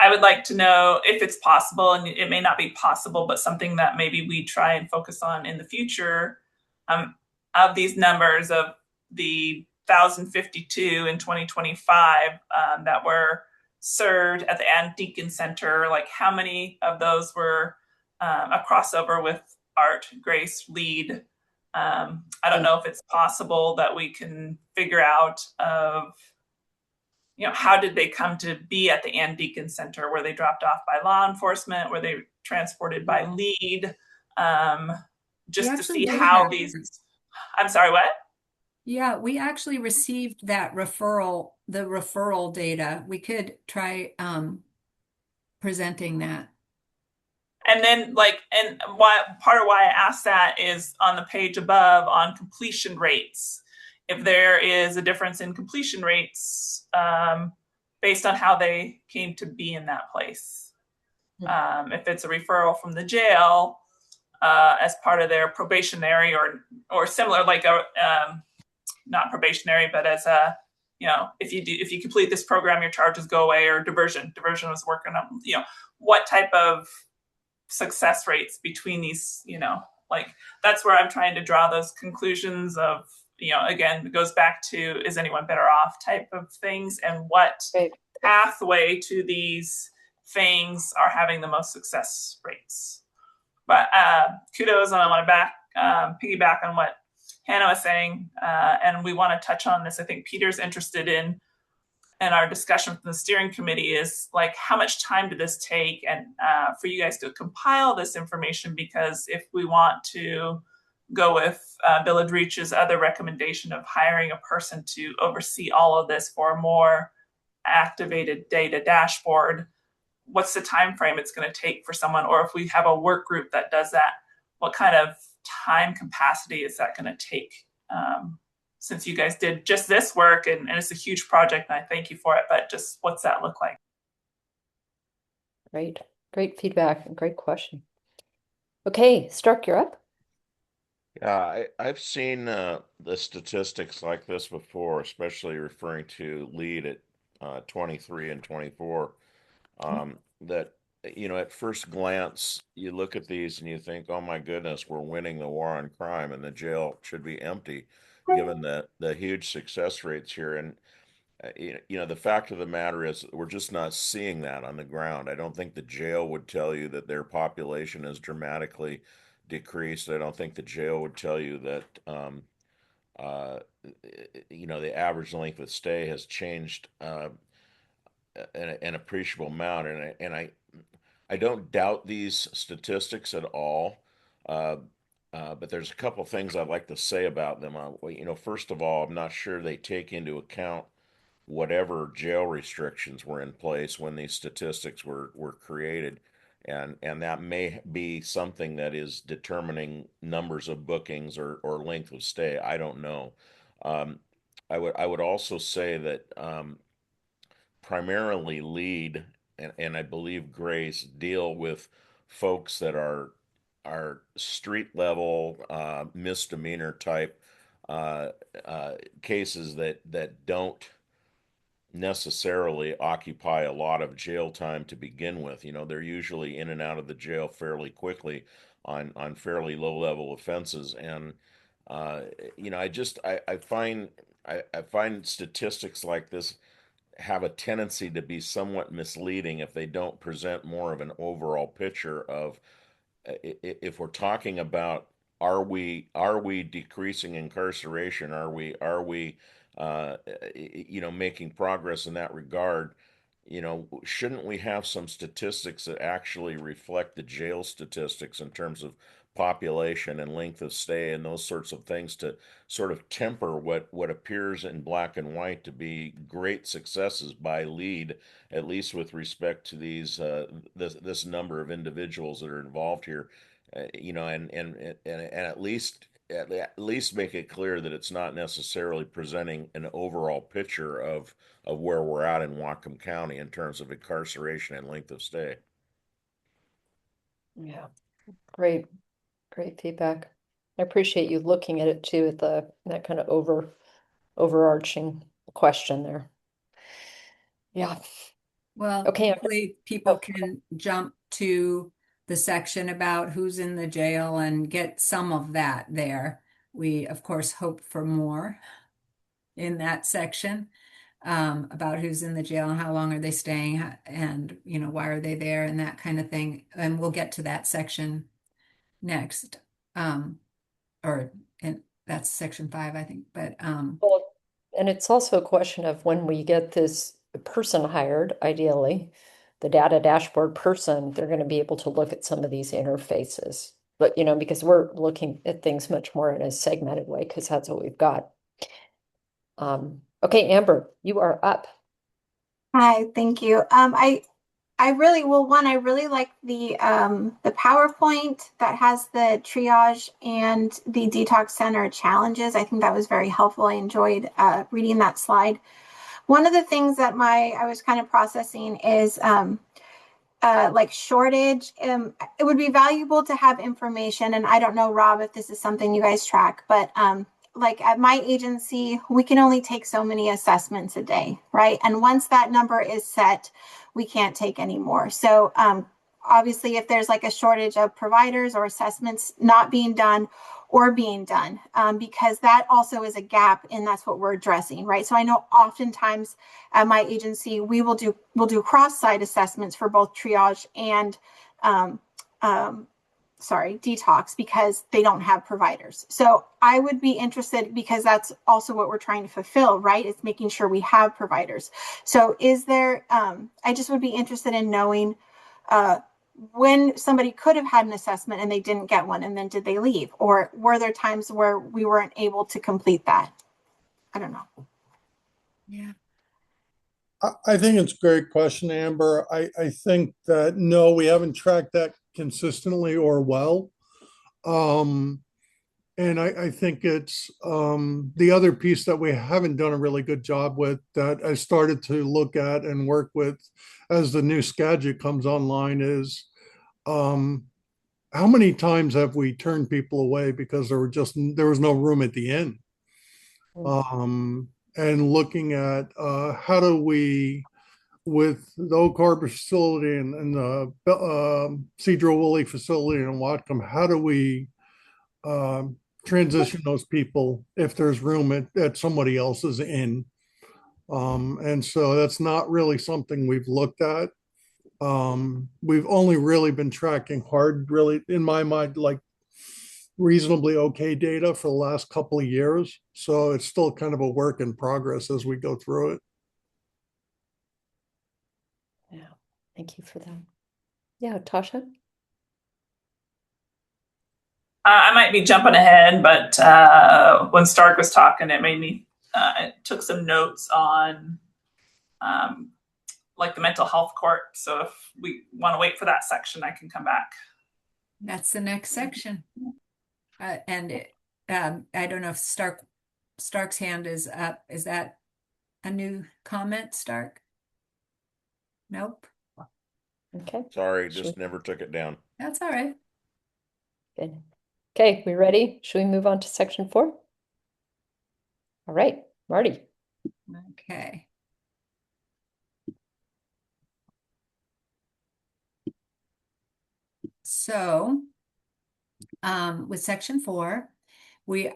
I would like to know if it's possible, and it may not be possible, but something that maybe we try and focus on in the future, of these numbers of the 1,052 in 2025 that were served at the Ann Deacon Center, like how many of those were a crossover with Art, Grace, Lead? I don't know if it's possible that we can figure out of, how did they come to be at the Ann Deacon Center? Were they dropped off by law enforcement? Were they transported by Lead? Just to see how these, I'm sorry, what? Yeah, we actually received that referral, the referral data. We could try presenting that. And then and part of why I asked that is on the page above on completion rates. If there is a difference in completion rates based on how they came to be in that place. If it's a referral from the jail as part of their probationary or similar, like not probationary, but as a, if you complete this program, your charges go away, or diversion was working on, what type of success rates between these, that's where I'm trying to draw those conclusions of, again, it goes back to, is anyone better off type of things, and what pathway to these things are having the most success rates. But kudos, and I want to piggyback on what Hannah was saying, and we want to touch on this. I think Peter's interested in our discussion from the steering committee is like, how much time did this take, and for you guys to compile this information? Because if we want to go with Bill Adrich's other recommendation of hiring a person to oversee all of this for a more activated data dashboard, what's the time frame it's going to take for someone? Or if we have a work group that does that, what kind of time capacity is that going to take? Since you guys did just this work, and it's a huge project, and I thank you for it, but just what's that look like? Great feedback and great question. Okay, Stark, you're up. Yeah, I've seen the statistics like this before, especially referring to Lead at 23 and 24. That, at first glance, you look at these and you think, oh my goodness, we're winning the war on crime, and the jail should be empty, given the huge success rates here. And the fact of the matter is we're just not seeing that on the ground. I don't think the jail would tell you that their population is dramatically decreased. I don't think the jail would tell you that the average length of stay has changed an appreciable amount. And I don't doubt these statistics at all. But there's a couple things I'd like to say about them. First of all, I'm not sure they take into account whatever jail restrictions were in place when these statistics were created. And that may be something that is determining numbers of bookings or length of stay. I don't know. I would also say that primarily Lead and I believe Grace deal with folks that are street level misdemeanor type cases that don't necessarily occupy a lot of jail time to begin with. You know, they're usually in and out of the jail fairly quickly on fairly low level offenses. And uh, you know, I find statistics like this have a tendency to be somewhat misleading if they don't present more of an overall picture of if we're talking about are we decreasing incarceration, are we you know, making progress in that regard. You know, shouldn't we have some statistics that actually reflect the jail statistics in terms of population and length of stay and those sorts of things to sort of temper what appears in black and white to be great successes by lead, at least with respect to this number of individuals that are involved here. You know, and at least make it clear that it's not necessarily presenting an overall picture of where we're at in Whatcom County in terms of incarceration and length of stay. Yeah, great, great feedback. I appreciate you looking at it too, at that kind of overarching question there. Yeah. Well, Okay. hopefully people can jump to the section about who's in the jail and get some of that there. We, of course, hope for more in that section about who's in the jail and how long are they staying and, you know, why are they there and that kind of thing. And we'll get to that section next. And that's section 5, I think. But Well, and it's also a question of when we get this person hired, ideally, the data dashboard person, they're going to be able to look at some of these interfaces. But, you know, because we're looking at things much more in a segmented way, because that's what we've got. Okay, Amber, you are up. Hi, thank you. I really, well, one, I really like the PowerPoint that has the triage and the detox center challenges. I think that was very helpful. I enjoyed reading that slide. One of the things that I was kind of processing is like shortage. It would be valuable to have information, and I don't know, Rob, if this is something you guys track, but like at my agency, we can only take so many assessments a day, right? And once that number is set, we can't take any more. So obviously, if there's like a shortage of providers or assessments not being done or being done, because that also is a gap, and that's what we're addressing, right? So I know oftentimes at my agency, we'll do cross-site assessments for both triage and detox because they don't have providers. So I would be interested, because that's also what we're trying to fulfill, right? It's making sure we have providers. So is there, I just would be interested in knowing when somebody could have had an assessment and they didn't get one, and then did they leave? Or were there times where we weren't able to complete that? I don't know. yeah. I think it's a great question, Amber. I think that no, we haven't tracked that consistently or well. And I think it's the other piece that we haven't done a really good job with, that I started to look at and work with as the new Skagit comes online, is how many times have we turned people away because there was no room at the inn? And looking at how do we, with the Oak Harbor facility and the Cedro Woolley facility in Whatcom, how do we transition those people if there's room at somebody else's inn? And so that's not really something we've looked at. We've only really been tracking hard, really, in my mind, like reasonably okay data for the last couple of years. So it's still kind of a work in progress as we go through it. Yeah, thank you for that. Yeah, Tasha? I might be jumping ahead, but when Stark was talking, it took some notes on like the mental health court. So if we want to wait for that section, I can come back. That's the next section. I don't know if Stark's hand is up. Is that a new comment, Stark? Nope. Okay. Sorry, just never took it down. That's all right. Good. Okay, we ready? Should we move on to section 4? All right, Marty. Okay. So with section 4, we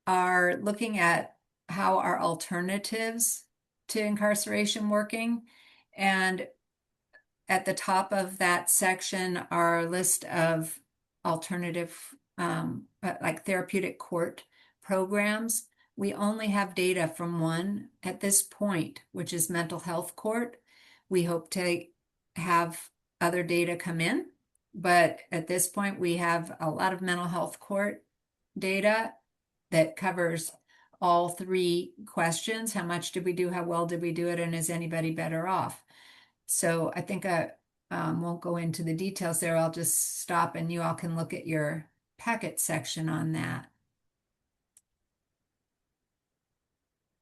are looking at how our alternatives to incarceration working. And at the top of that section are a list of alternative, like therapeutic court programs. We only have data from one at this point, which is mental health court. We hope to have other data come in, but at this point, we have a lot of mental health court data that covers all 3 questions. How much did we do? How well did we do it? And is anybody better off? So I think I won't go into the details there. I'll just stop and you all can look at your packet section on that.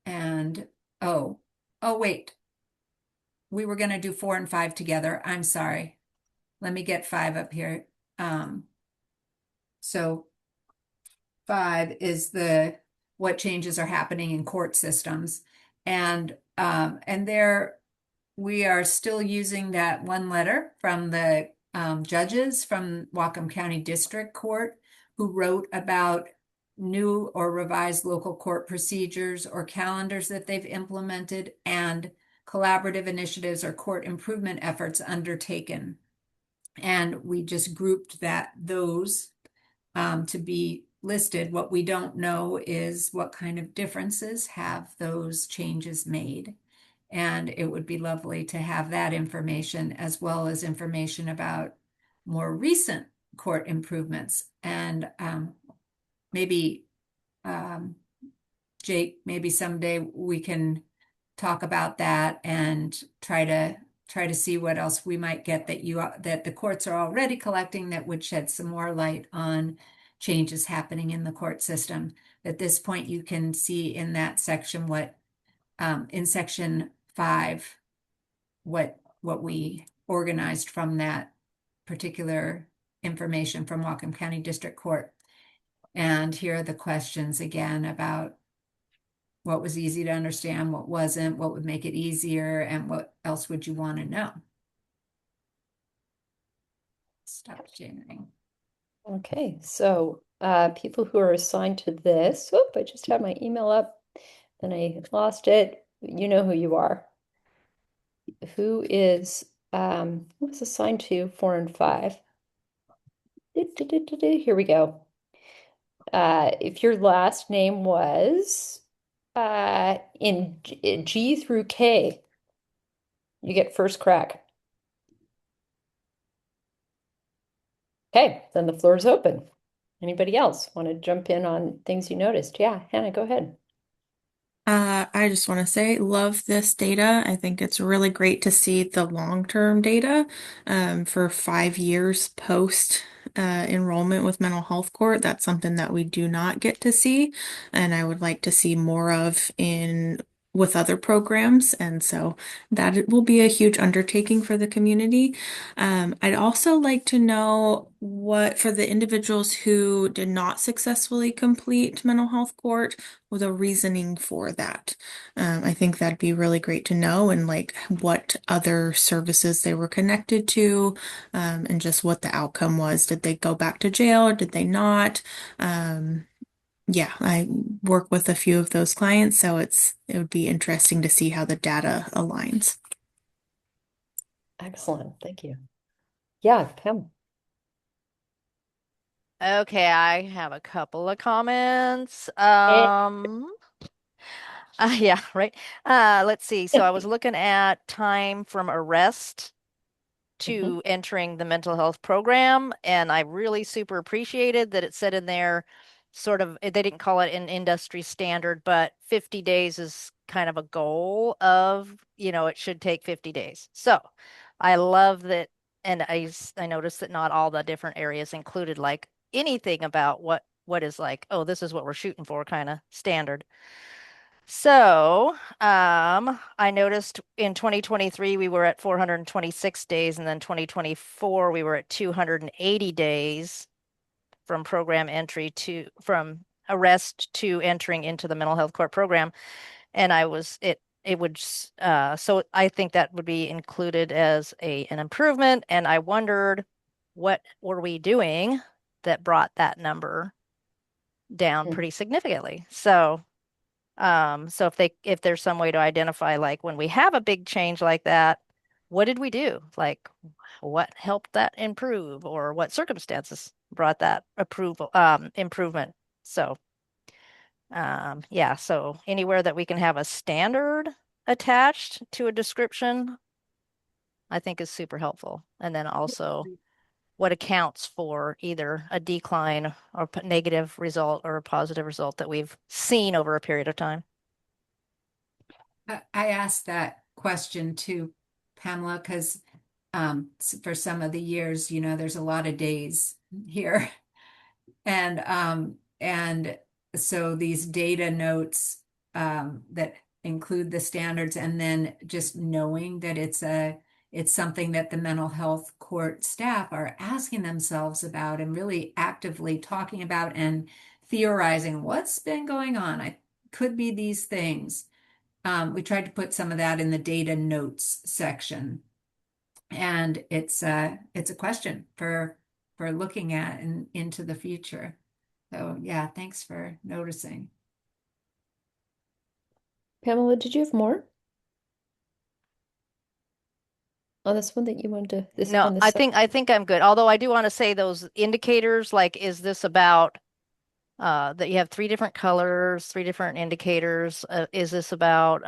And, wait. We were going to do 4 and 5 together. I'm sorry. Let me get 5 up here. So 5 is what changes are happening in court systems. And there we are still using that one letter from the judges from Whatcom County District Court who wrote about new or revised local court procedures or calendars that they've implemented and collaborative initiatives or court improvement efforts undertaken. And we just grouped those to be listed. What we don't know is what kind of differences have those changes made. And it would be lovely to have that information as well as information about more recent court improvements. And maybe, Jake, maybe someday we can talk about that and try to see what else we might get that the courts are already collecting that would shed some more light on changes happening in the court system. At this point, you can see in that section in section 5, what we organized from that particular information from Whatcom County District Court. And here are the questions again about what was easy to understand, what wasn't, what would make it easier, and what else would you want to know? Stop sharing. Okay, so people who are assigned to this, I just had my email up and I lost it. You know who you are. Who was assigned to 4 and 5? Here we go. If your last name was in G through K, you get first crack. Okay, then the floor is open. Anybody else want to jump in on things you noticed? Yeah, Hannah, go ahead. I just want to say, love this data. I think it's really great to see the long-term data for 5 years post enrollment with mental health court. That's something that we do not get to see, and I would like to see more of with other programs. And so that it will be a huge undertaking for the community. I'd also like to know what, for the individuals who did not successfully complete mental health court, the reasoning for that. I think that'd be really great to know, and like what other services they were connected to, and just what the outcome was. Did they go back to jail or did they not? Yeah, I work with a few of those clients, so it would be interesting to see how the data aligns. Excellent, thank you. Yeah, Pam. Okay, I have a couple of comments. Yeah, right. Let's see. So I was looking at time from arrest to entering the mental health program, and I really super appreciated that it said in there sort of, they didn't call it an industry standard, but 50 days is kind of a goal of, it should take 50 days. So I love that. And I noticed that not all the different areas included like anything about what is like, oh, this is what we're shooting for kind of standard. So, I noticed in 2023 we were at 426 days, and then 2024 we were at 280 days from from arrest to entering into the mental health court program. And it would, so I think that would be included as an improvement. And I wondered what were we doing that brought that number down pretty significantly. So so if there's some way to identify, like when we have a big change like that, what did we do? Like what helped that improve, or what circumstances brought that improvement? So yeah, so anywhere that we can have a standard attached to a description, I think is super helpful. And then also what accounts for either a decline or negative result or a positive result that we've seen over a period of time. I asked that question to Pamela because for some of the years, there's a lot of days here. And so these data notes that include the standards, and then just knowing that it's something that the mental health court staff are asking themselves about and really actively talking about and theorizing what's been going on. I could be these things. We tried to put some of that in the data notes section, and it's a question for looking at and into the future. So yeah, thanks for noticing. Pamela, did you have more on this one that you wanted to this No, on this I section? think I'm good. Although I do want to say those indicators, like, is this about that you have three different colors, three different indicators? Is this about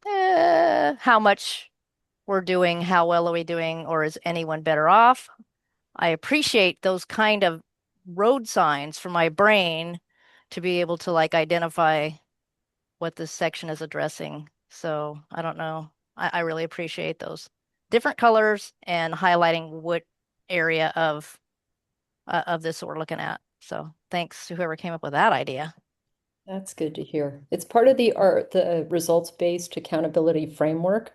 how much we're doing, how well are we doing, or is anyone better off? I appreciate those kind of road signs for my brain to be able to like identify what this section is addressing. So I don't know. I really appreciate those different colors and highlighting what area of this we're looking at. So thanks to whoever came up with that idea. That's good to hear. It's part of the results-based accountability framework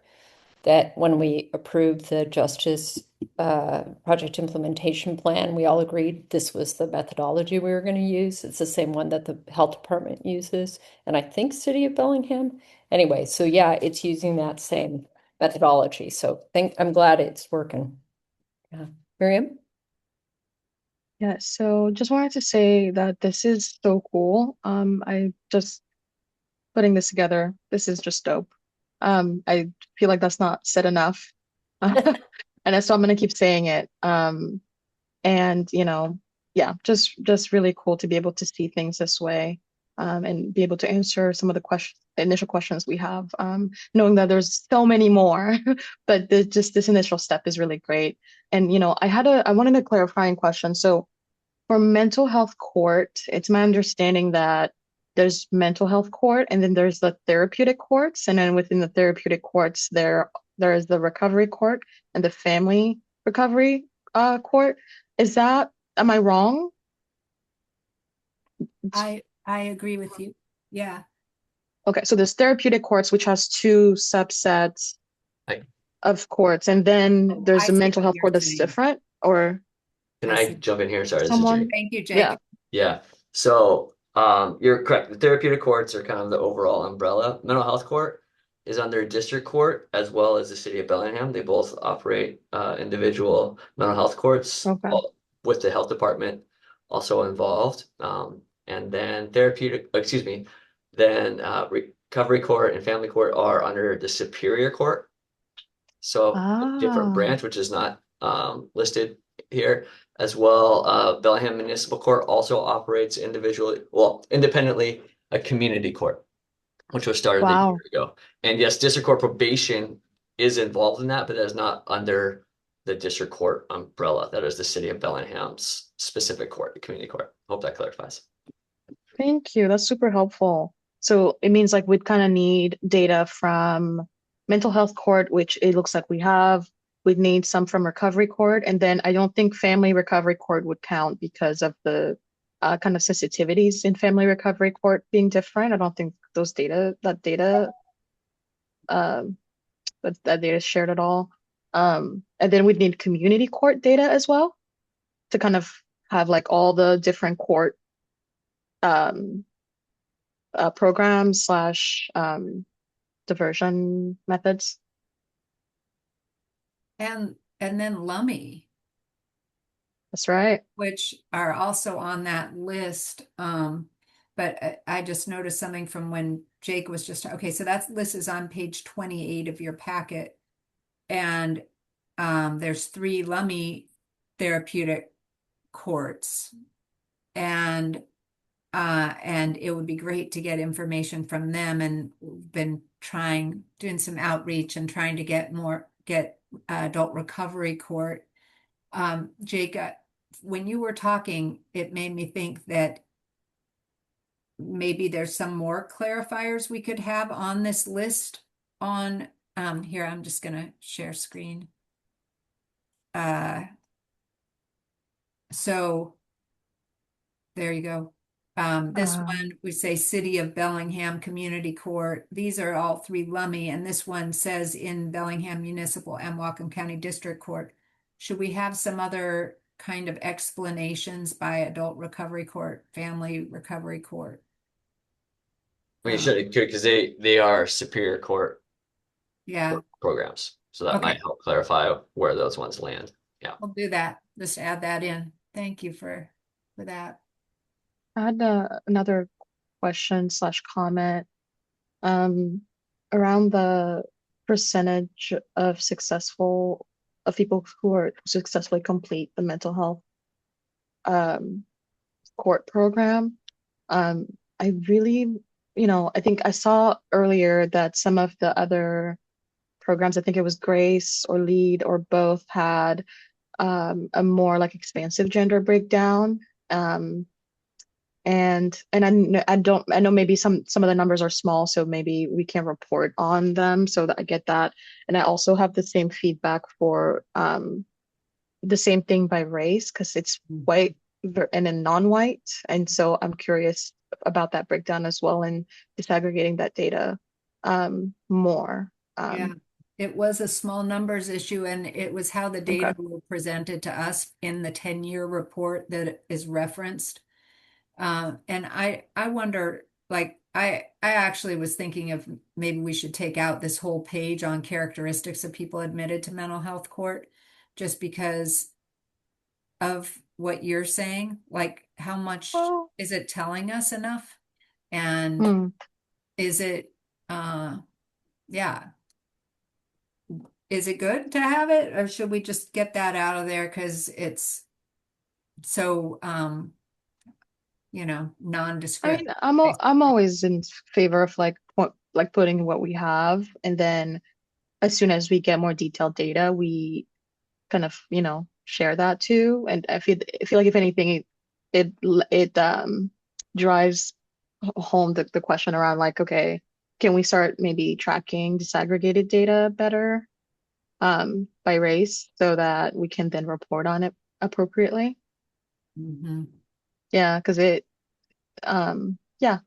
that when we approved the Justice Project Implementation Plan, we all agreed this was the methodology we were going to use. It's the same one that the health department uses, and I think City of Bellingham. Anyway, so yeah, it's using that same methodology. So I'm glad it's working. Yeah. Miriam? Yeah, so just wanted to say that this is so cool. I just putting this together. This is just dope. I feel like that's not said enough. And so I'm gonna keep saying it. And yeah, just really cool to be able to see things this way, and be able to answer some of the initial questions we have, knowing that there's so many more, but just this initial step is really great. And I wanted a clarifying question. So for mental health court, it's my understanding that there's mental health court, and then there's the therapeutic courts, and then within the therapeutic courts, there is the recovery court and the family recovery court. Am I wrong? I agree with you. Yeah. Okay, so there's therapeutic courts, which has two subsets Hi. of courts, and then there's I a see mental what health you're court that's saying. different, or Can I I see. jump in here? Sorry, this is someone? Jake. Thank you, Jake. Yeah. Yeah. So you're correct. The therapeutic courts are kind of the overall umbrella. Mental health court is under district court as well as the city of Bellingham. They both operate individual mental health courts, Okay. with the health department also involved. And then recovery court and family court are under the superior court. So a different Ah, branch, which is not listed here as well. Bellingham Municipal Court also operates independently, a community court, which was started a year wow. ago. And yes, district court probation is involved in that, but that is not under the district court umbrella. That is the city of Bellingham's specific court, the community court. Hope that clarifies. Thank you. That's super helpful. So it means like we'd kind of need data from mental health court, which it looks like we have. We'd need some from recovery court. And then I don't think family recovery court would count because of the kind of sensitivities in family recovery court being different. I don't think um, that data is shared at all. And then we'd need community court data as well to kind of have like all the different court um, programs slash diversion methods. And then Lummi. That's right. which are also on that list. But I just noticed something from when Jake was just, okay, so that list is on page 28 of your packet. And there's 3 Lummi therapeutic courts. And it would be great to get information from them, and we've been doing some outreach and trying to get adult recovery court. Jake, when you were talking, it made me think that maybe there's some more clarifiers we could have on this list on, here, I'm just gonna share screen. So there you go. This one, we say City of Bellingham Community Court. These are all 3 Lummi, and this one says in Bellingham Municipal and Whatcom County District Court. Should we have some other kind of explanations by Adult Recovery Court, Family Recovery Court? We should, because they are Superior Court Yeah, programs. So that might okay, help clarify where those ones land. Yeah. we'll do that. Just add that in. Thank you for that. I had another question slash comment around the percentage of people who successfully complete the mental health court program. I really, I think I saw earlier that some of the other programs, I think it was Grace or Lead or both, had a more like expansive gender breakdown. And I know maybe some of the numbers are small, so maybe we can report on them so that I get that. And I also have the same feedback for the same thing by race, because it's white and then non-white. And so I'm curious about that breakdown as well, and disaggregating that data more. Yeah, it was a small numbers issue, and it was how the data Okay. were presented to us in the 10-year report that is referenced. And I wonder, like, I actually was thinking of maybe we should take out this whole page on characteristics of people admitted to mental health court, just because of what you're saying. Like, how much Well, is it telling us enough? And hmm. is it, yeah, is it good to have it, or should we just get that out of there because it's so, I nondescript? mean, I'm always in favor of like putting what we have, and then as soon as we get more detailed data, we kind of, share that too. And I feel like if anything, it drives home the question around like, okay, can we start maybe tracking disaggregated data better by race so that we can then report on it appropriately? Mhm. Yeah, because yeah.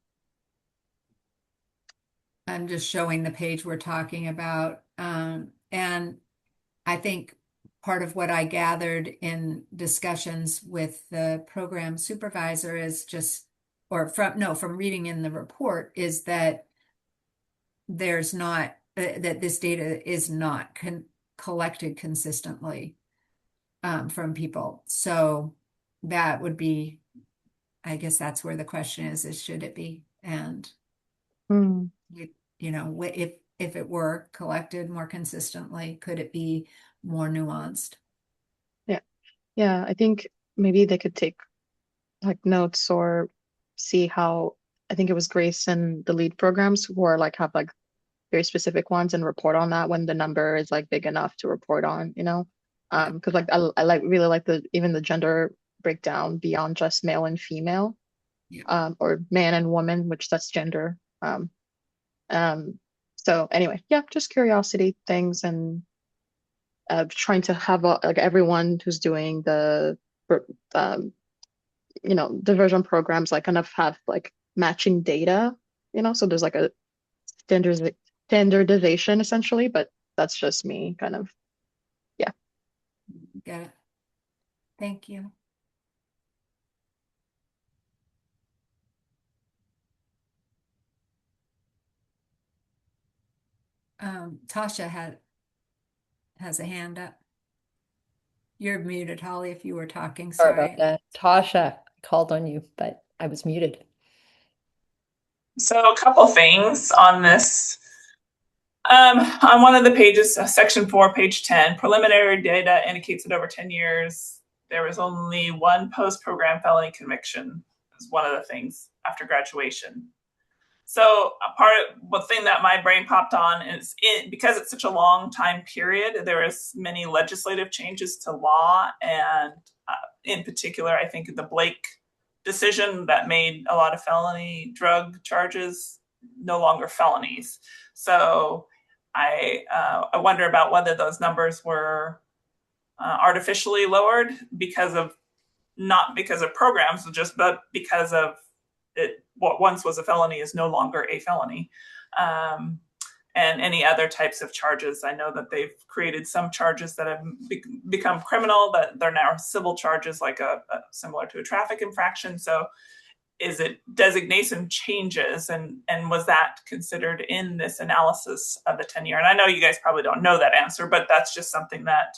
I'm just showing the page we're talking about. And I think part of what I gathered in discussions with the program supervisor is just, or from reading in the report, is that there's not, that this data is not collected consistently from people. So that would be, I guess that's where the question is should it be? And Hmm. if it were collected more consistently, could it be more nuanced? Yeah. Yeah, I think maybe they could take like notes or see how, I think it was Grace and the lead programs who are like have like very specific ones, and report on that when the number is like big enough to report on, Yeah. because like I like really like even the gender breakdown beyond just male and female, Yeah. or man and woman, which that's gender. Um, so anyway, yeah, just curiosity things, and trying to have like everyone who's doing the um, diversion programs like kind of have like matching data, so there's like a standardization essentially, but that's just me kind of, yeah. Got it. Thank you. Tasha has a hand up. You're muted, Holly, if you were talking. Sorry about Sorry. that. Tasha called on you, but I was muted. So a couple things on this. On one of the pages, section 4, page 10, preliminary data indicates that over 10 years, there was only one post-program felony conviction. Is one of the things after graduation. So one thing that my brain popped on is because it's such a long time period, there is many legislative changes to law, and in particular, I think the Blake decision that made a lot of felony drug charges no longer felonies. So I wonder about whether those numbers were artificially lowered not because of programs, but because of what once was a felony is no longer a felony. And any other types of charges. I know that they've created some charges that have become criminal, but they're now civil charges, like similar to a traffic infraction. So is it designation changes, and was that considered in this analysis of the 10-year? And I know you guys probably don't know that answer, but that's just something that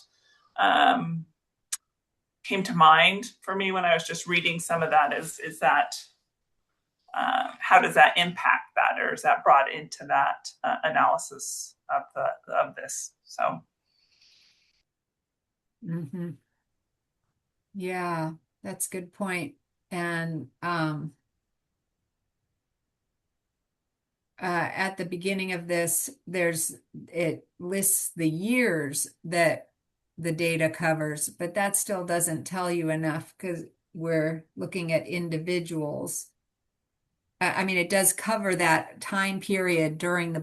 came to mind for me when I was just reading some of that. Is that how does that impact that, or is that brought into that analysis of this? So, Yeah, that's a good point. And at the beginning of this, it lists the years that the data covers, but that still doesn't tell you enough because we're looking at individuals. I mean, it does cover that time period during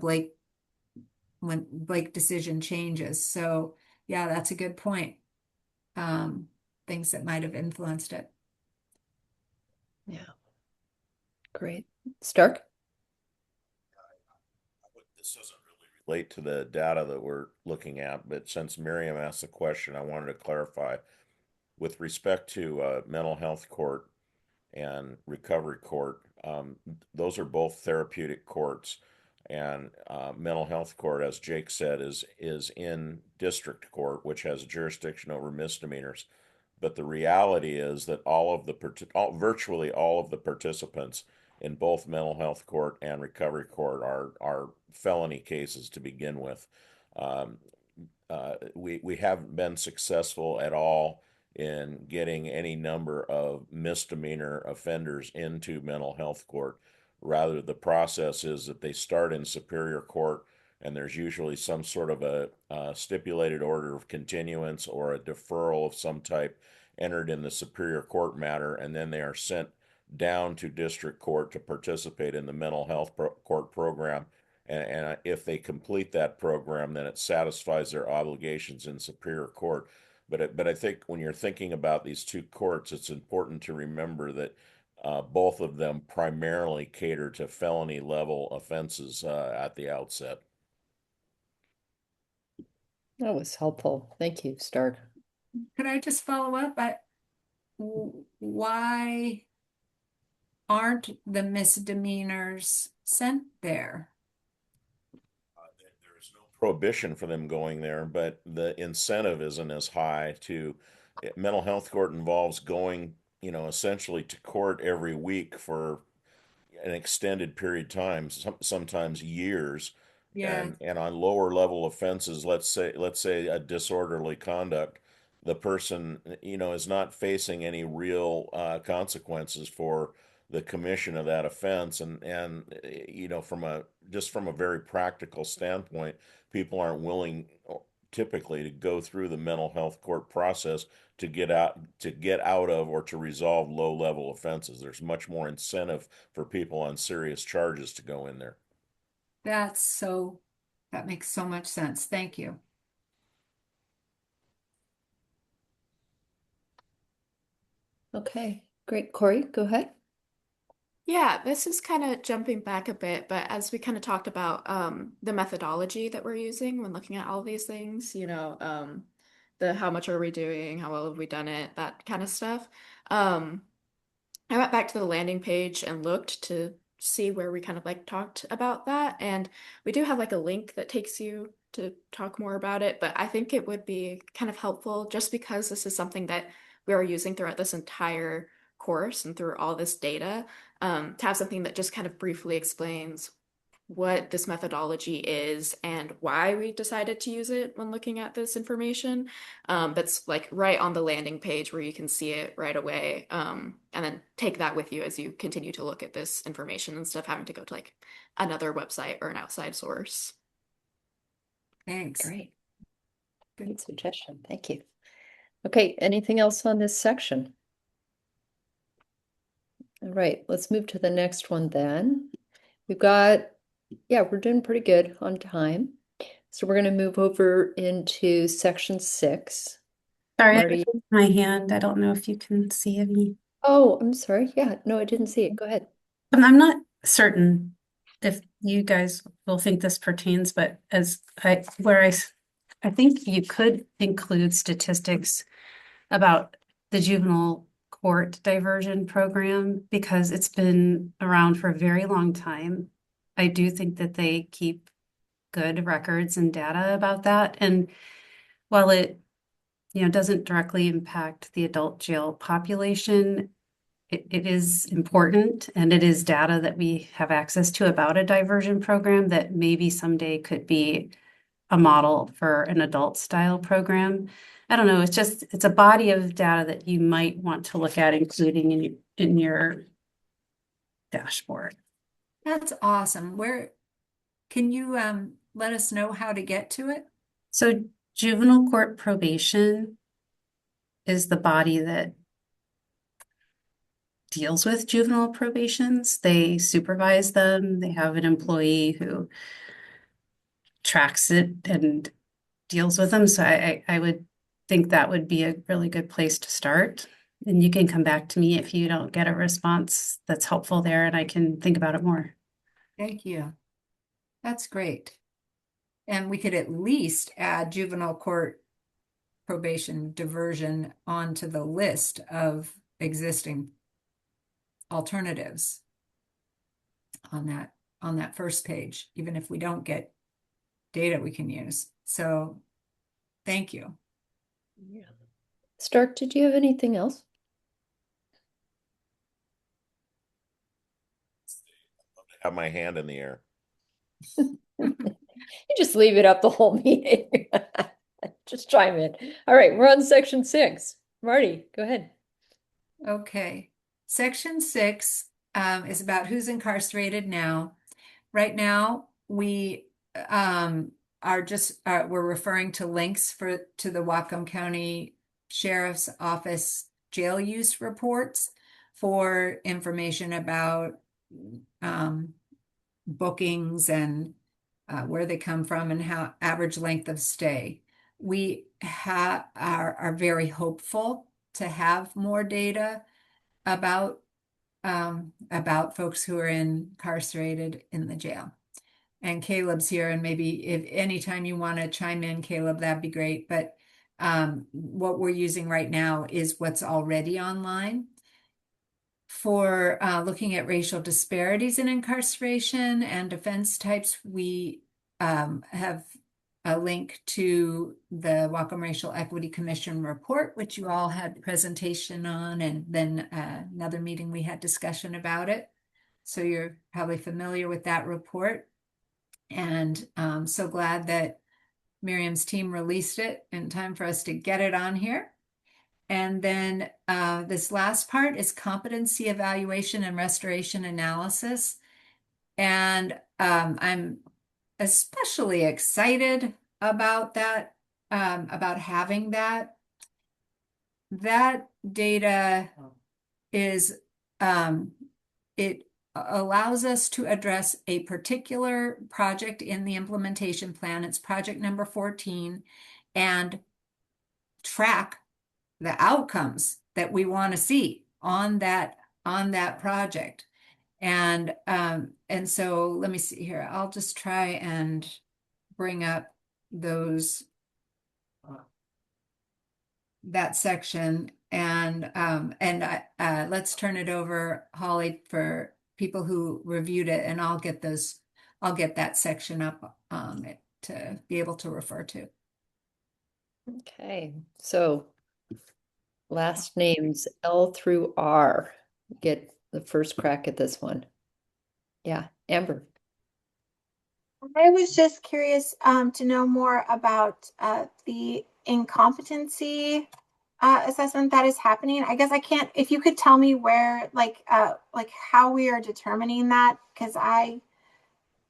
when Blake decision changes. So yeah, that's a good point. Things that might have influenced it. Yeah. Great. Stark? This doesn't really relate to the data that we're looking at, but since Miriam asked the question, I wanted to clarify. With respect to mental health court and recovery court, those are both therapeutic courts. And mental health court, as Jake said, is in district court, which has jurisdiction over misdemeanors. But the reality is that virtually all of the participants in both mental health court and recovery court are felony cases to begin with. We haven't been successful at all in getting any number of misdemeanor offenders into mental health court. Rather, the process is that they start in superior court, and there's usually some sort of a stipulated order of continuance or a deferral of some type entered in the superior court matter, and then they are sent down to district court to participate in the mental health court program. And if they complete that program, then it satisfies their obligations in superior court. But I think when you're thinking about these two courts, it's important to remember that both of them primarily cater to felony level offenses at the outset. That was helpful. Thank you, Stark. Could I just follow up? Why aren't the misdemeanors sent there? There's no prohibition for them going there, but the incentive isn't as high mental health court involves going, essentially to court every week for an extended period of time, sometimes years. Yeah. And on lower level offenses, let's say a disorderly conduct, the person, is not facing any real consequences for the commission of that offense. And from a very practical standpoint, people aren't willing typically to go through the mental health court process to get out of or to resolve low level offenses. There's much more incentive for people on serious charges to go in there. That makes so much sense. Thank you. Okay, great. Corey, go ahead. Yeah, this is kind of jumping back a bit, but as we kind of talked about the methodology that we're using when looking at all these things, the how much are we doing, how well have we done it, that kind of stuff. I went back to the landing page and looked to see where we kind of like talked about that. And we do have like a link that takes you to talk more about it, but I think it would be kind of helpful just because this is something that we are using throughout this entire course and through all this data, to have something that just kind of briefly explains what this methodology is and why we decided to use it when looking at this information. That's like right on the landing page where you can see it right away. And then take that with you as you continue to look at this information instead of having to go to like another website or an outside source. Thanks. Great. Great suggestion. Thank you. Okay, anything else on this section? All right, let's move to the next one then. We've got, yeah, we're doing pretty good on time. So we're going to move over into section 6. Sorry, I Marty. raised my hand. I don't know if you can see me. Oh, I'm sorry. Yeah, no, I didn't see it. Go ahead. I'm not certain if you guys will think this pertains, but I think you could include statistics about the juvenile court diversion program because it's been around for a very long time. I do think that they keep good records and data about that. And while it, doesn't directly impact the adult jail population, it is important, and it is data that we have access to about a diversion program that maybe someday could be a model for an adult style program. I don't know, it's a body of data that you might want to look at, including in your dashboard. That's awesome. Where can you let us know how to get to it? So juvenile court probation is the body that deals with juvenile probations. They supervise them. They have an employee who tracks it and deals with them. So I would think that would be a really good place to start. And you can come back to me if you don't get a response that's helpful there, and I can think about it more. Thank you. That's great. And we could at least add juvenile court probation diversion onto the list of existing alternatives on that first page, even if we don't get data we can use. So thank you. Yeah. Stark, did you have anything else? I have my hand in the air. You just leave it up the whole meeting. Just chime in. All right, we're on section 6. Marty, go ahead. Okay. Section 6 is about who's incarcerated now. Right now, we are just we're referring to links to the Whatcom County Sheriff's Office jail use reports for information about bookings and where they come from and how average length of stay. We are very hopeful to have more data about folks who are incarcerated in the jail. And Caleb's here, and maybe if anytime you want to chime in, Caleb, that'd be great. But what we're using right now is what's already online. For looking at racial disparities in incarceration and offense types, we have a link to the Whatcom Racial Equity Commission report, which you all had presentation on, and then another meeting we had discussion about it. So you're probably familiar with that report. And I'm so glad that Miriam's team released it in time for us to get it on here. And then this last part is competency evaluation and restoration analysis. And I'm especially excited about that, about having that. That data is, it allows us to address a particular project in the implementation plan. It's project number 14, and track the outcomes that we want to see on that project. And so let me see here. I'll just try and bring up that section, and let's turn it over, Holly, for people who reviewed it, and I'll get that section up to be able to refer to. Okay, so last names L through R. Get the first crack at this one. Yeah, Amber. I was just curious to know more about the incompetency assessment that is happening. I guess I can't, if you could tell me where, like how we are determining that, because I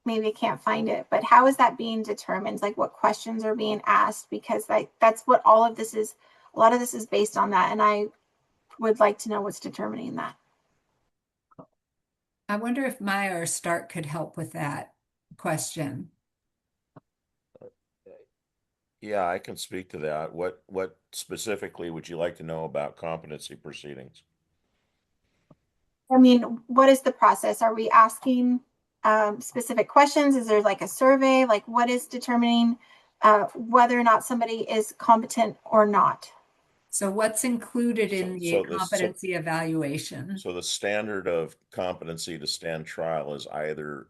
maybe can't find it, but how is that being determined? Like what questions are being asked? Because that's what all of this is, a lot of this is based on that, and I would like to know what's determining that. I wonder if Maya or Stark could help with that question. Yeah, I can speak to that. What specifically would you like to know about competency proceedings? I mean, what is the process? Are we asking specific questions? Is there like a survey? Like what is determining whether or not somebody is competent or not? So what's included in the So competency evaluation? So the standard of competency to stand trial is either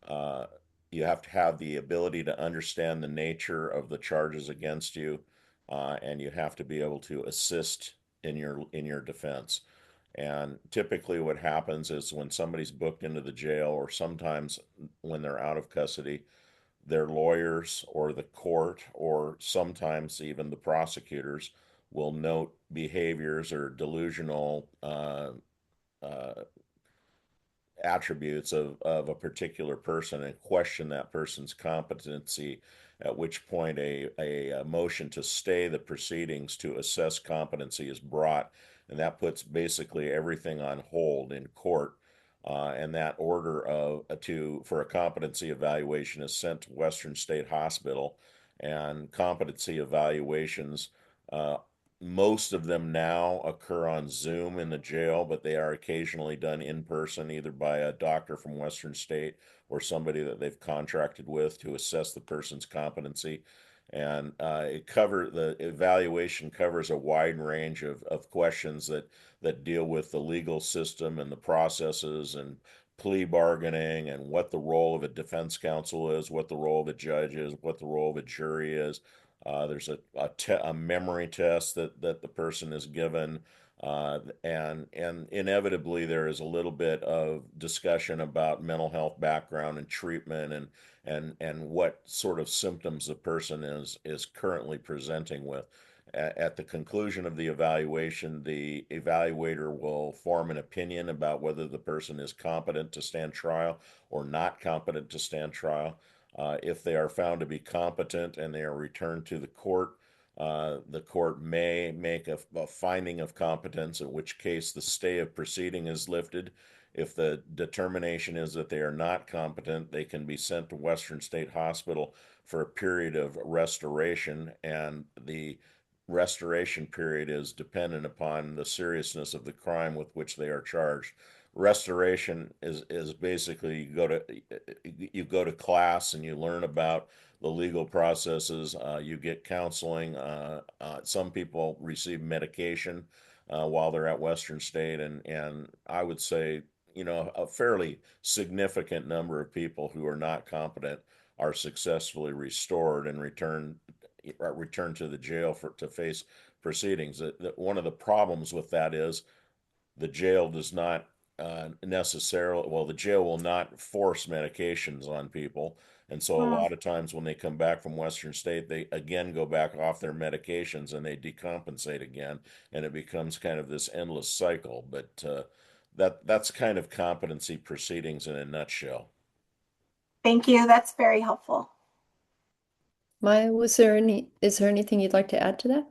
uh, you have to have the ability to understand the nature of the charges against you, and you have to be able to assist in your defense. And typically, what happens is when somebody's booked into the jail, or sometimes when they're out of custody, their lawyers or the court, or sometimes even the prosecutors, will note behaviors or delusional uh, attributes of a particular person and question that person's competency, at which point a motion to stay the proceedings to assess competency is brought, and that puts basically everything on hold in court. And that order for a competency evaluation is sent to Western State Hospital, and competency evaluations uh, most of them now occur on Zoom in the jail, but they are occasionally done in person, either by a doctor from Western State or somebody that they've contracted with to assess the person's competency. And the evaluation covers a wide range of questions that deal with the legal system and the processes and plea bargaining, and what the role of a defense counsel is, what the role of a judge is, what the role of a jury is. There's a memory test that the person is given, and inevitably there is a little bit of discussion about mental health background and treatment, and what sort of symptoms the person is currently presenting with. At the conclusion of the evaluation, the evaluator will form an opinion about whether the person is competent to stand trial or not competent to stand trial. If they are found to be competent and they are returned to the court may make a finding of competence, in which case the stay of proceeding is lifted. If the determination is that they are not competent, they can be sent to Western State Hospital for a period of restoration, and the restoration period is dependent upon the seriousness of the crime with which they are charged. Restoration is basically you go to class and you learn about the legal processes. You get counseling. Some people receive medication while they're at Western State, and I would say, a fairly significant number of people who are not competent are successfully restored and returned to the jail to face proceedings. One of the problems with that is the jail does not necessarily, well, the jail will not force medications on people. And so a lot of times when they come back from Western State, they again go back off their medications and they decompensate again. And it becomes kind of this endless cycle. But that's kind of competency proceedings in a nutshell. Thank you. That's very helpful. Maya, is there anything you'd like to add to that?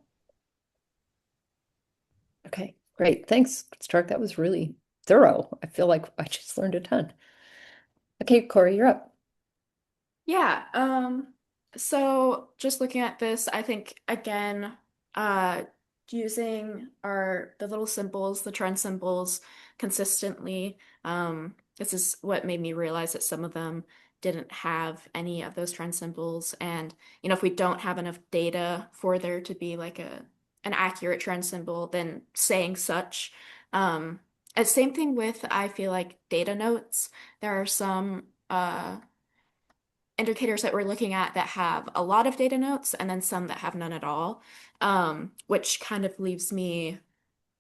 Okay, great. Thanks, Stark. That was really thorough. I feel like I just learned a ton. Okay, Corey, you're up. Yeah, so just looking at this, I think again, using the little symbols, the trend symbols consistently, this is what made me realize that some of them didn't have any of those trend symbols. And, if we don't have enough data for there to be like an accurate trend symbol, then saying such, same thing with, I feel like, data notes. There are some indicators that we're looking at that have a lot of data notes and then some that have none at all, which kind of leaves me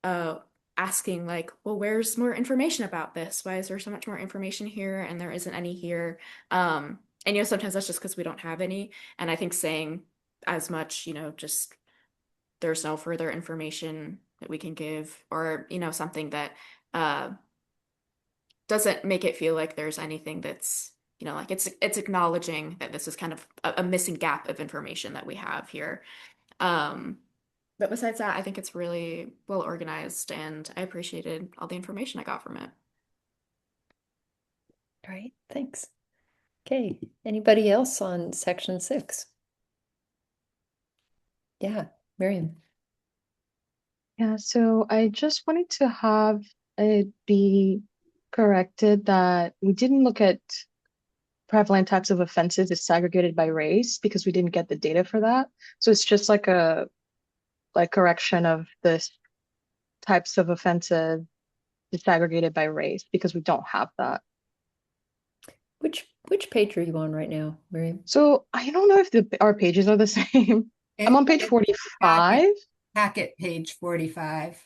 uh, asking like, well, where's more information about this? Why is there so much more information here and there isn't any here? And sometimes that's just because we don't have any. And I think saying as much, just there's no further information that we can give, or something that uh, doesn't make it feel like there's anything that's like it's acknowledging that this is kind of a missing gap of information that we have here. Um, but besides that, I think it's really well organized, and I appreciated all the information I got from it. All right, thanks. Okay, anybody else on section 6? Yeah, Miriam. Yeah, so I just wanted to have it be corrected that we didn't look at prevalent types of offenses disaggregated by race because we didn't get the data for that. So it's just like a correction of this types of offenses disaggregated by race because we don't have that. Which page are you on right now, Miriam? So I don't know if our pages are the same. I'm on page 45. Packet page 45.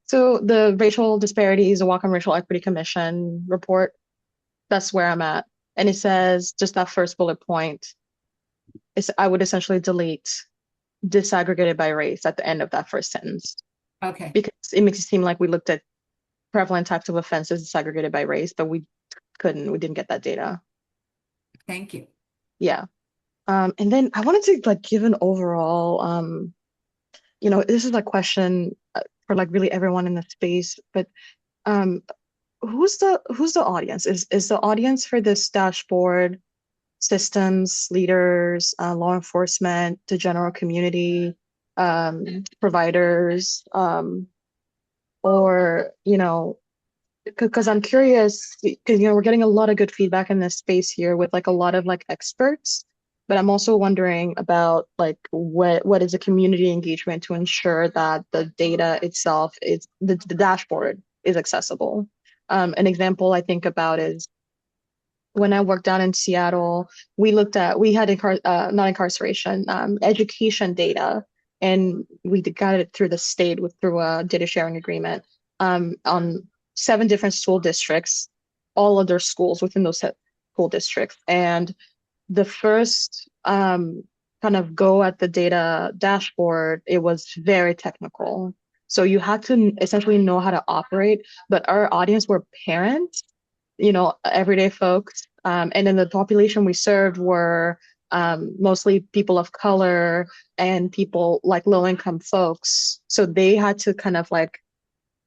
So the Racial Disparities, the Whatcom Racial Equity Commission report, that's where I'm at. And it says just that first bullet point is I would essentially delete disaggregated by race at the end of that first sentence. Okay. Because it makes it seem like we looked at prevalent types of offenses disaggregated by race, but we didn't get that data. Thank you. Yeah. And then I wanted to give an overall, this is a question for really everyone in the space, but who's the audience? Is the audience for this dashboard systems, leaders, law enforcement, the general community, providers, or because I'm curious because we're getting a lot of good feedback in this space here with a lot of experts, but I'm also wondering about what is the community engagement to ensure that the data itself is the dashboard is accessible. An example I think about is when I worked down in Seattle, we had not incarceration, education data, and we got it through the state through a data sharing agreement on 7 different school districts, all other schools within those school districts. And the first kind of go at the data dashboard, it was very technical. So you had to essentially know how to operate, but our audience were parents, everyday folks. And then the population we served were mostly people of color and people low-income folks. So they had to kind of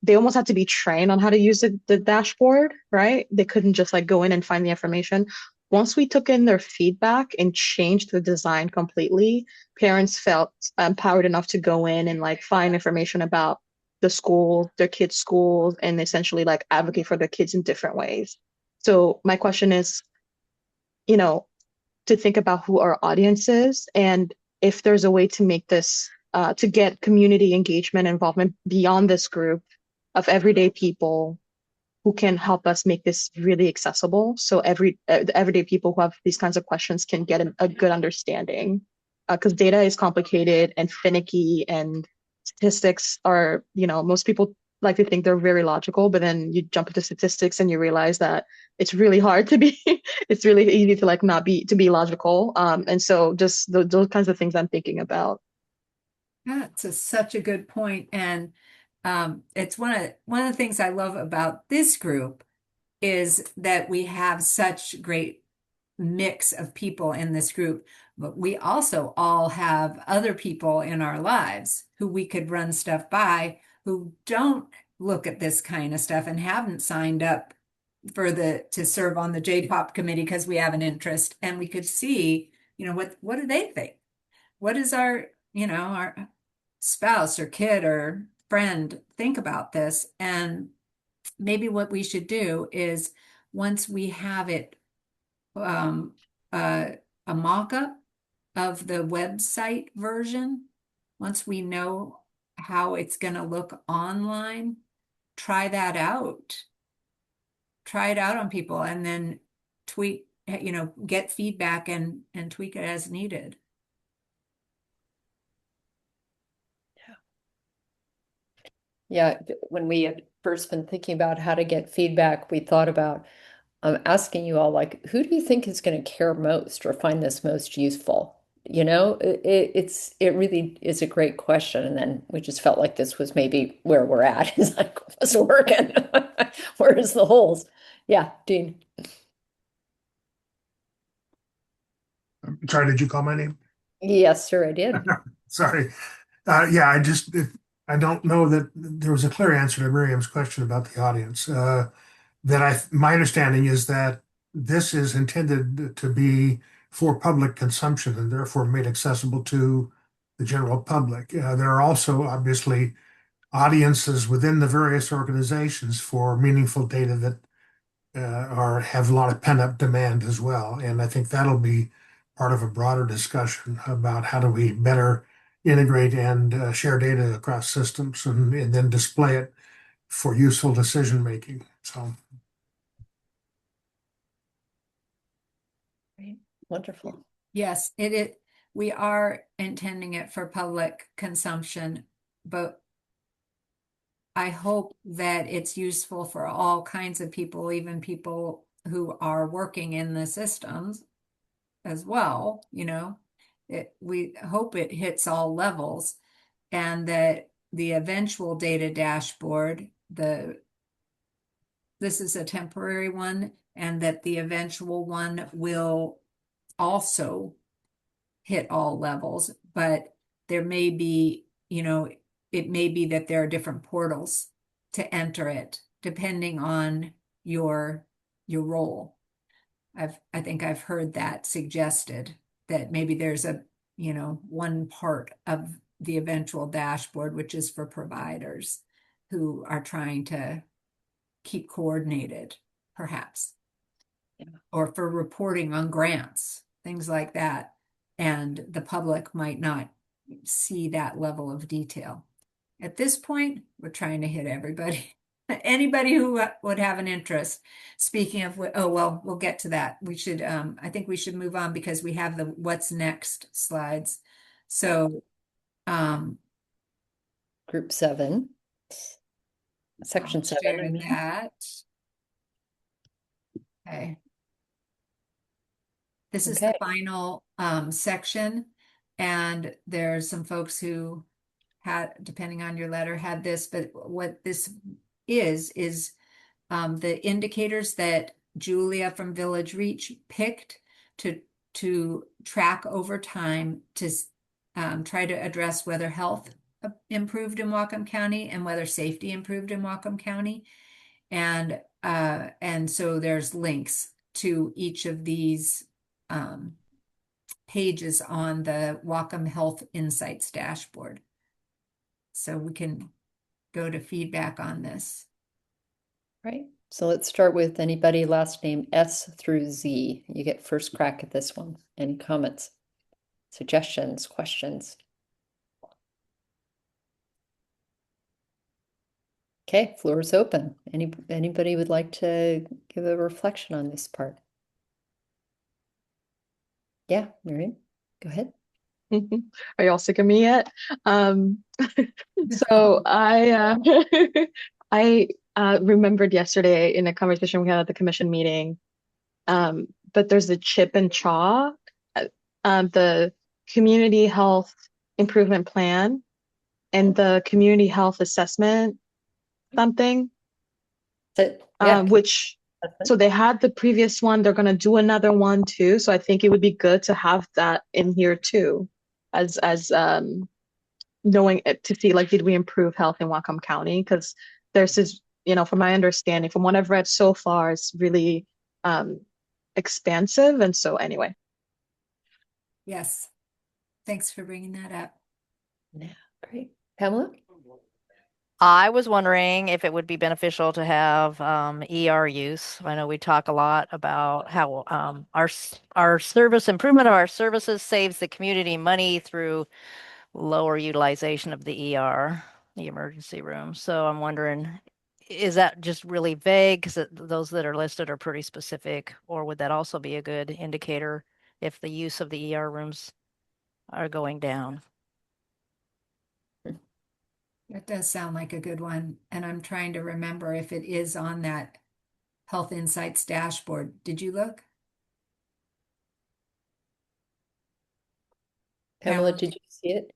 they almost had to be trained on how to use the dashboard, right? They couldn't just go in and find the information. Once we took in their feedback and changed the design completely, parents felt empowered enough to go in and find information about the school, their kids' schools, and essentially advocate for their kids in different ways. So my question is, to think about who our audience is and if there's a way to make this, to get community engagement involvement beyond this group of everyday people who can help us make this really accessible. So the everyday people who have these kinds of questions can get a good understanding. Because data is complicated and finicky, and statistics are, most people like to think they're very logical, but then you jump into statistics and you realize that it's really hard to be, it's really easy to not be logical. And so just those kinds of things I'm thinking about. That's such a good point. And it's one of the things I love about this group is that we have such great mix of people in this group, but we also all have other people in our lives who we could run stuff by who don't look at this kind of stuff and haven't signed up to serve on the JPOP committee because we have an interest, and we could see, what do they think? What is our spouse or kid or friend think about this? And maybe what we should do is once we have it, a mock-up of the website version, once we know how it's going to look online, try that out. Try it out on people and then tweak, get feedback and tweak it as needed. Yeah, when we had first been thinking about how to get feedback, we thought about asking you all, like, who do you think is going to care most or find this most useful? It really is a great question. And then we just felt like this was maybe where we're at. It's like, what's working? Where's the holes? Yeah, Dean. Sorry, did you call my name? Yes, sir, I did. Sorry. Yeah, I don't know that there was a clear answer to Miriam's question about the audience. My understanding is that this is intended to be for public consumption and therefore made accessible to the general public. There are also obviously audiences within the various organizations for meaningful data that have a lot of pent-up demand as well. And I think that'll be part of a broader discussion about how do we better integrate and share data across systems and then display it for useful decision making. So. Great. Wonderful. Yes, we are intending it for public consumption, but I hope that it's useful for all kinds of people, even people who are working in the systems as well, we hope it hits all levels and that the eventual data dashboard, this is a temporary one, and that the eventual one will also hit all levels, but there may be, it may be that there are different portals to enter it depending on your role. I think I've heard that suggested that maybe there's one part of the eventual dashboard, which is for providers who are trying to keep coordinated, perhaps, or for reporting on grants, things like that. And the public might not see that level of detail. At this point, we're trying to hit everybody. Anybody who would have an interest. Speaking of, we'll get to that. We should, I think we should move on because we have the what's next slides. So, Group 7, section 7. Share that. Okay. This is the final section, and there's some folks who had, depending on your letter, had this, but what this is the indicators that Julia from Village Reach picked to track over time to try to address whether health improved in Whatcom County and whether safety improved in Whatcom County. And so there's links to each of these pages on the Whatcom Health Insights dashboard. So we can go to feedback on this. Right. So let's start with anybody last name S through Z. You get first crack at this one. Any comments, suggestions, questions? Okay, floor is open. Anybody would like to give a reflection on this part? Yeah, Miriam, go ahead. Are y'all sick of me yet? So I remembered yesterday in a conversation we had at the commission meeting, but there's the chip and chaw, the community health improvement plan and the community health assessment something. So they had the previous one, they're gonna do another one too. So I think it would be good to have that in here too, as knowing it to see, like, did we improve health in Whatcom County? Because there's this, from my understanding, from what I've read so far, it's really expansive. And so anyway. Yes. Thanks for bringing that up. Yeah, great. Pamela? I was wondering if it would be beneficial to have ER use. I know we talk a lot about how our service improvement of our services saves the community money through lower utilization of the ER, the emergency room. So I'm wondering is that just really vague? Because those that are listed are pretty specific, or would that also be a good indicator if the use of the ER rooms are going down? That does sound like a good one. And I'm trying to remember if it is on that Health Insights dashboard. Did you look? Pamela, did you see it?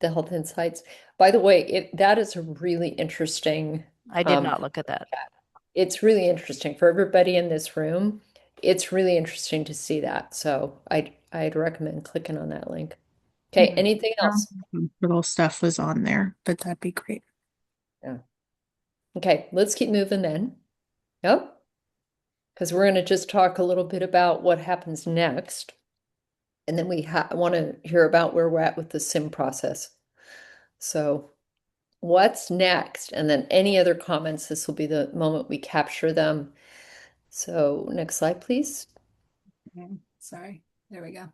The Health Insights. By the way, that is a really interesting. I did not look at that. It's really interesting for everybody in this room. It's really interesting to see that. So I'd recommend clicking on that link. Okay, anything else? Little stuff was on there, but that'd be great. Yeah. Okay, let's keep moving then. Yep. Because we're going to just talk a little bit about what happens next. And then we want to hear about where we're at with the SIM process. So what's next? And then any other comments, this will be the moment we capture them. So next slide, please. Okay. Sorry. There we go.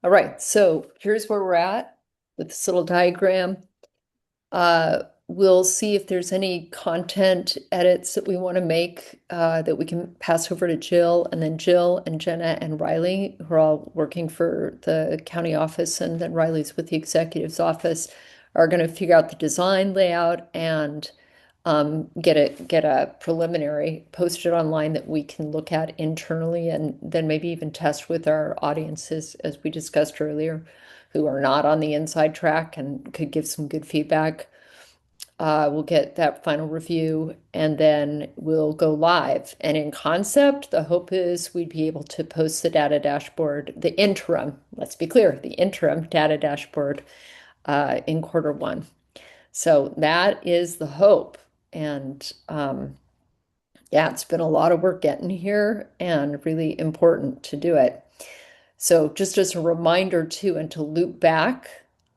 All right, so here's where we're at with this little diagram. We'll see if there's any content edits that we want to make that we can pass over to Jill, and then Jill and Jenna and Riley, who are all working for the county office, and then Riley's with the executive's office, are going to figure out the design layout and get a preliminary posted online that we can look at internally, and then maybe even test with our audiences, as we discussed earlier, who are not on the inside track and could give some good feedback. We'll get that final review and then we'll go live. And in concept, the hope is we'd be able to post the data dashboard, the interim, let's be clear, the interim data dashboard in Q1. So that is the hope. And yeah, it's been a lot of work getting here and really important to do it. So just as a reminder too, and to loop back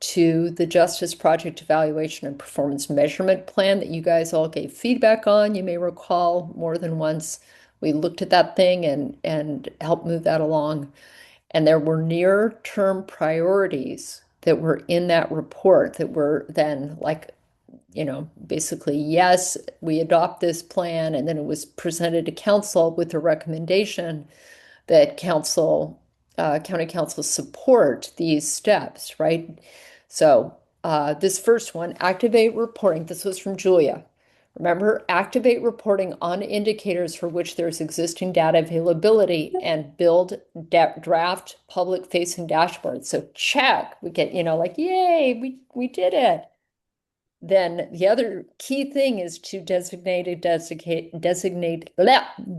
to the Justice Project Evaluation and Performance Measurement Plan that you guys all gave feedback on. You may recall more than once we looked at that thing and helped move that along. And there were near-term priorities that were in that report that were then like, basically, yes, we adopt this plan, and then it was presented to council with a recommendation that county council support these steps, right? So this first one, activate reporting. This was from Julia. Remember, activate reporting on indicators for which there's existing data availability and build draft public-facing dashboards. So check, we get, like, yay, we did it. Then the other key thing is to designate a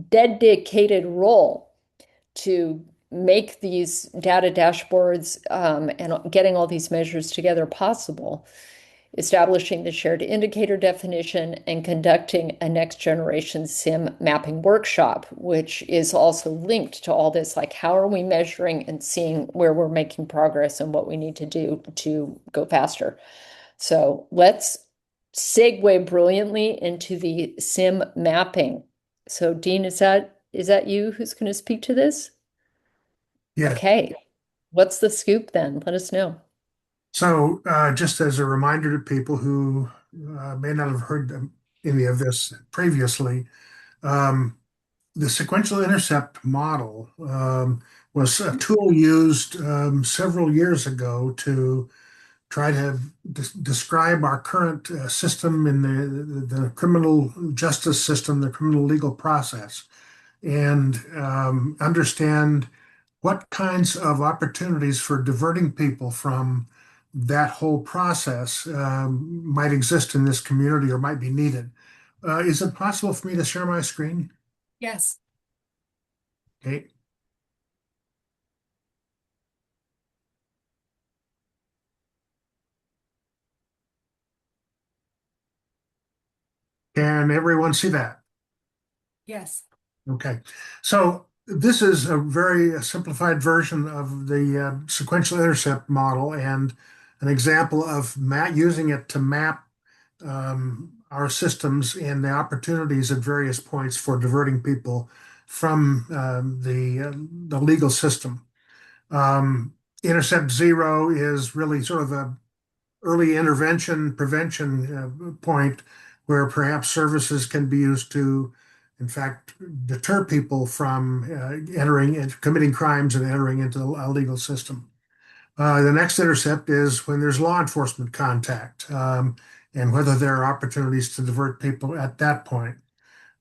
dedicated role to make these data dashboards and getting all these measures together possible, establishing the shared indicator definition and conducting a next generation SIM mapping workshop, which is also linked to all this, like how are we measuring and seeing where we're making progress and what we need to do to go faster. So let's segue brilliantly into the SIM mapping. So Dean, is that you who's going to speak to this? Yeah. Okay. What's the scoop then? Let us know. So just as a reminder to people who may not have heard any of this previously, the sequential intercept model was a tool used several years ago to try to describe our current system in the criminal justice system, the criminal legal process, and understand what kinds of opportunities for diverting people from that whole process might exist in this community or might be needed. Is it possible for me to share my screen? Yes. Okay. Can everyone see that? Yes. Okay. So this is a very simplified version of the sequential intercept model and an example of using it to map our systems and the opportunities at various points for diverting people from the legal system. Intercept zero is really sort of a early intervention prevention point where perhaps services can be used to, in fact, deter people from entering and committing crimes and entering into the legal system. The next intercept is when there's law enforcement contact, and whether there are opportunities to divert people at that point.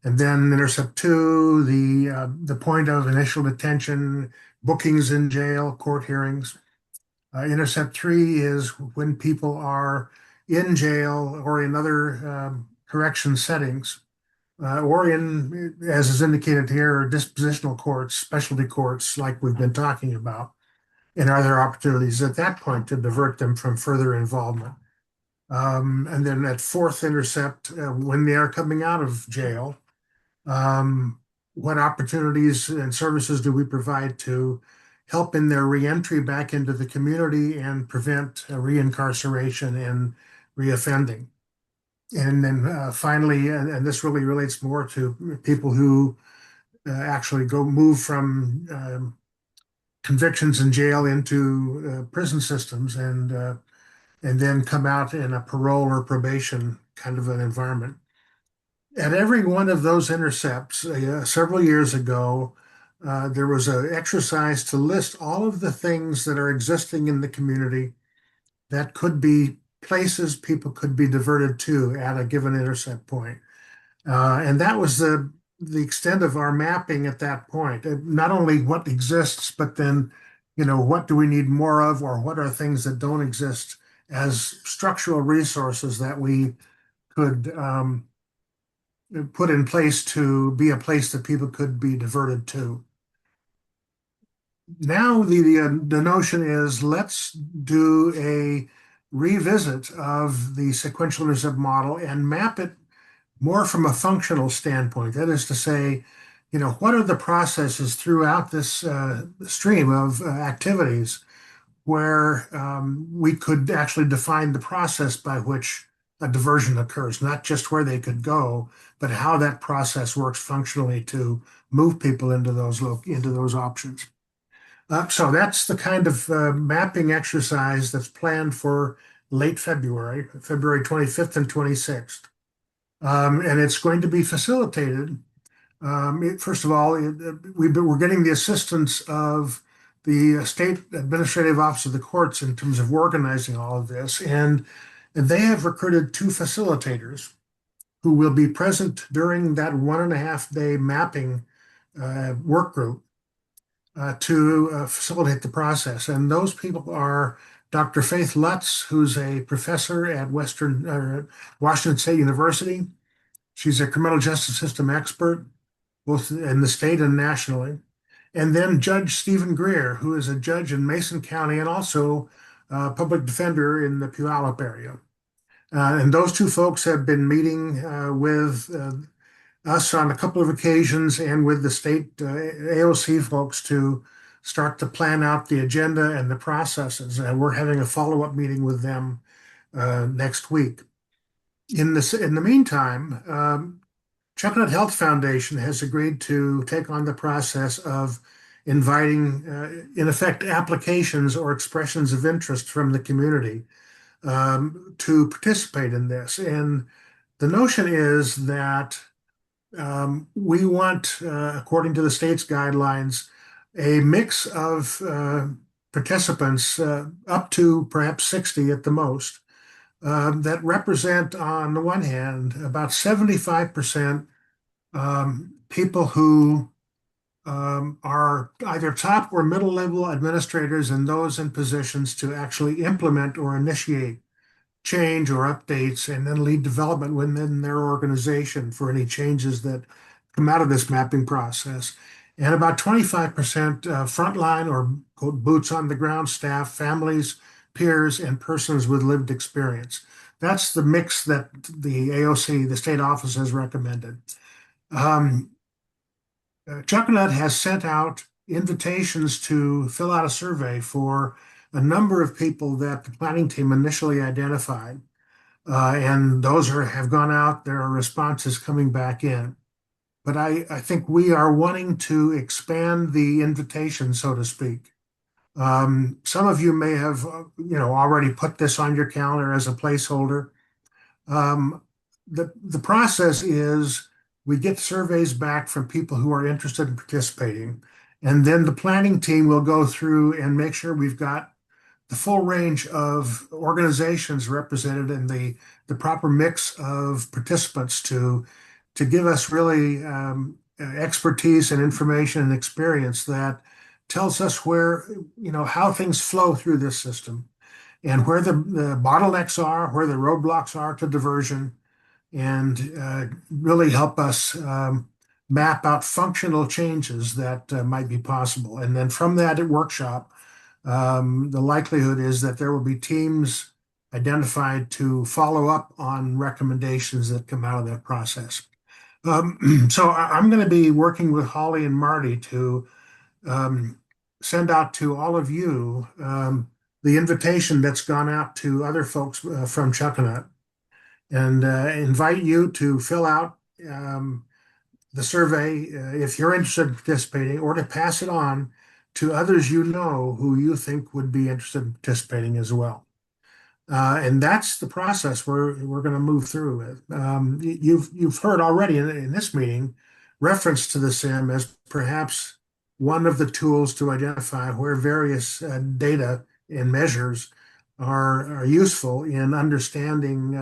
And then intercept two, the point of initial detention, bookings in jail, court hearings. Intercept three is when people are in jail or in other correction settings, or in, as is indicated here, dispositional courts, specialty courts, like we've been talking about. And are there opportunities at that point to divert them from further involvement? And then at fourth intercept, when they are coming out of jail, what opportunities and services do we provide to help in their reentry back into the community and prevent reincarceration and reoffending? And then finally, and this really relates more to people who actually move from convictions in jail into prison systems and then come out in a parole or probation kind of an environment. At every one of those intercepts, several years ago, there was an exercise to list all of the things that are existing in the community that could be places people could be diverted to at a given intercept point. And that was the extent of our mapping at that point. Not only what exists, but then, what do we need more of, or what are things that don't exist as structural resources that we could put in place to be a place that people could be diverted to. Now the notion is, let's do a revisit of the sequential intercept model and map it more from a functional standpoint. That is to say, what are the processes throughout this stream of activities where we could actually define the process by which a diversion occurs, not just where they could go, but how that process works functionally to move people into those options. So that's the kind of mapping exercise that's planned for late February, February 25th and 26th. And it's going to be facilitated. First of all, we're getting the assistance of the State Administrative Office of the Courts in terms of organizing all of this. And they have recruited two facilitators who will be present during that 1.5-day mapping work group to facilitate the process. And those people are Dr. Faith Lutz, who's a professor at Washington State University. She's a criminal justice system expert, both in the state and nationally. And then Judge Stephen Greer, who is a judge in Mason County and also a public defender in the Puyallup area. And those two folks have been meeting with us on a couple of occasions and with the state AOC folks to start to plan out the agenda and the processes. And we're having a follow-up meeting with them next week. In the meantime, Chucknut Health Foundation has agreed to take on the process of inviting, in effect, applications or expressions of interest from the community to participate in this. And the notion is that we want, according to the state's guidelines, a mix of participants, up to perhaps 60 at the most, that represent, on the one hand, about 75% people who are either top or middle level administrators and those in positions to actually implement or initiate change or updates and then lead development within their organization for any changes that come out of this mapping process. And about 25% frontline or quote, boots on the ground staff, families, peers, and persons with lived experience. That's the mix that the AOC, the state office, has recommended. Chucknut has sent out invitations to fill out a survey for a number of people that the planning team initially identified. And those have gone out, there are responses coming back in. But I think we are wanting to expand the invitation, so to speak. Some of you may have, already put this on your calendar as a placeholder. the process is we get surveys back from people who are interested in participating, and then the planning team will go through and make sure we've got the full range of organizations represented and the proper mix of participants to give us really expertise and information and experience that tells us where, how things flow through this system and where the bottlenecks are, where the roadblocks are to diversion, and really help us map out functional changes that might be possible. And then from that workshop, the likelihood is that there will be teams identified to follow up on recommendations that come out of that process. So I'm going to be working with Holly and Marty to send out to all of you the invitation that's gone out to other folks from Chuckanut and invite you to fill out the survey if you're interested in participating, or to pass it on to others you know who you think would be interested in participating as well. And that's the process we're going to move through with. You've heard already in this meeting reference to the SIM as perhaps one of the tools to identify where various data and measures are useful in understanding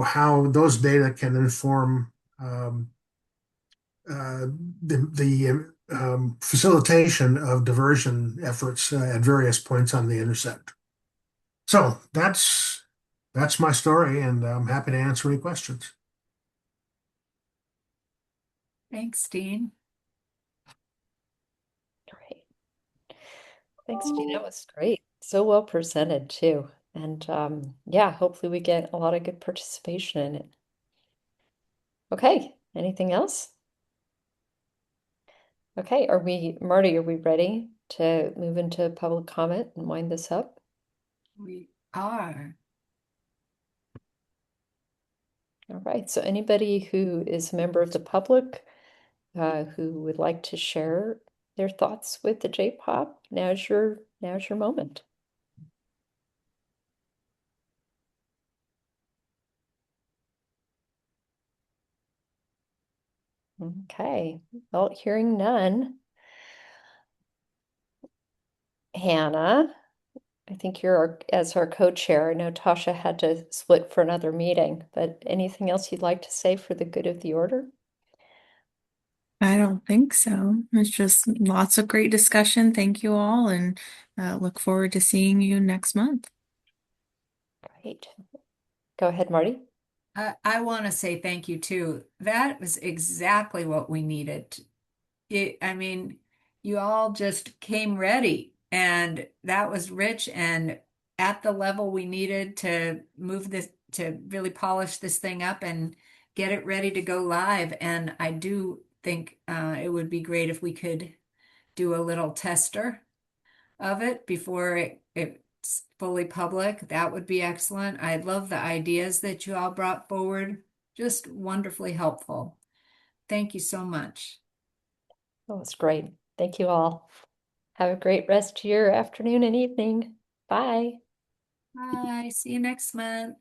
how those data can inform the facilitation of diversion efforts at various points on the intersect. So that's my story, and I'm happy to answer any questions. Thanks, Dean. Great. Thanks, Dean. That was great. So well presented too. And yeah, hopefully we get a lot of good participation in it. Okay, anything else? Okay, Marty, are we ready to move into public comment and wind this up? We are. All right, so anybody who is a member of the public who would like to share their thoughts with the J-pop, now's your moment. Okay, well, hearing none. Hannah, I think as our co-chair. I know Tasha had to split for another meeting, but anything else you'd like to say for the good of the order? I don't think so. It's just lots of great discussion. Thank you all, and look forward to seeing you next month. Great. Go ahead, Marty. I want to say thank you too. That was exactly what we needed. I mean, you all just came ready, and that was rich and at the level we needed to move this, to really polish this thing up and get it ready to go live. And I do think it would be great if we could do a little tester of it before it's fully public. That would be excellent. I love the ideas that you all brought forward. Just wonderfully helpful. Thank you so much. Oh, it's great. Thank you all. Have a great rest of your afternoon and evening. Bye. Bye. See you next month.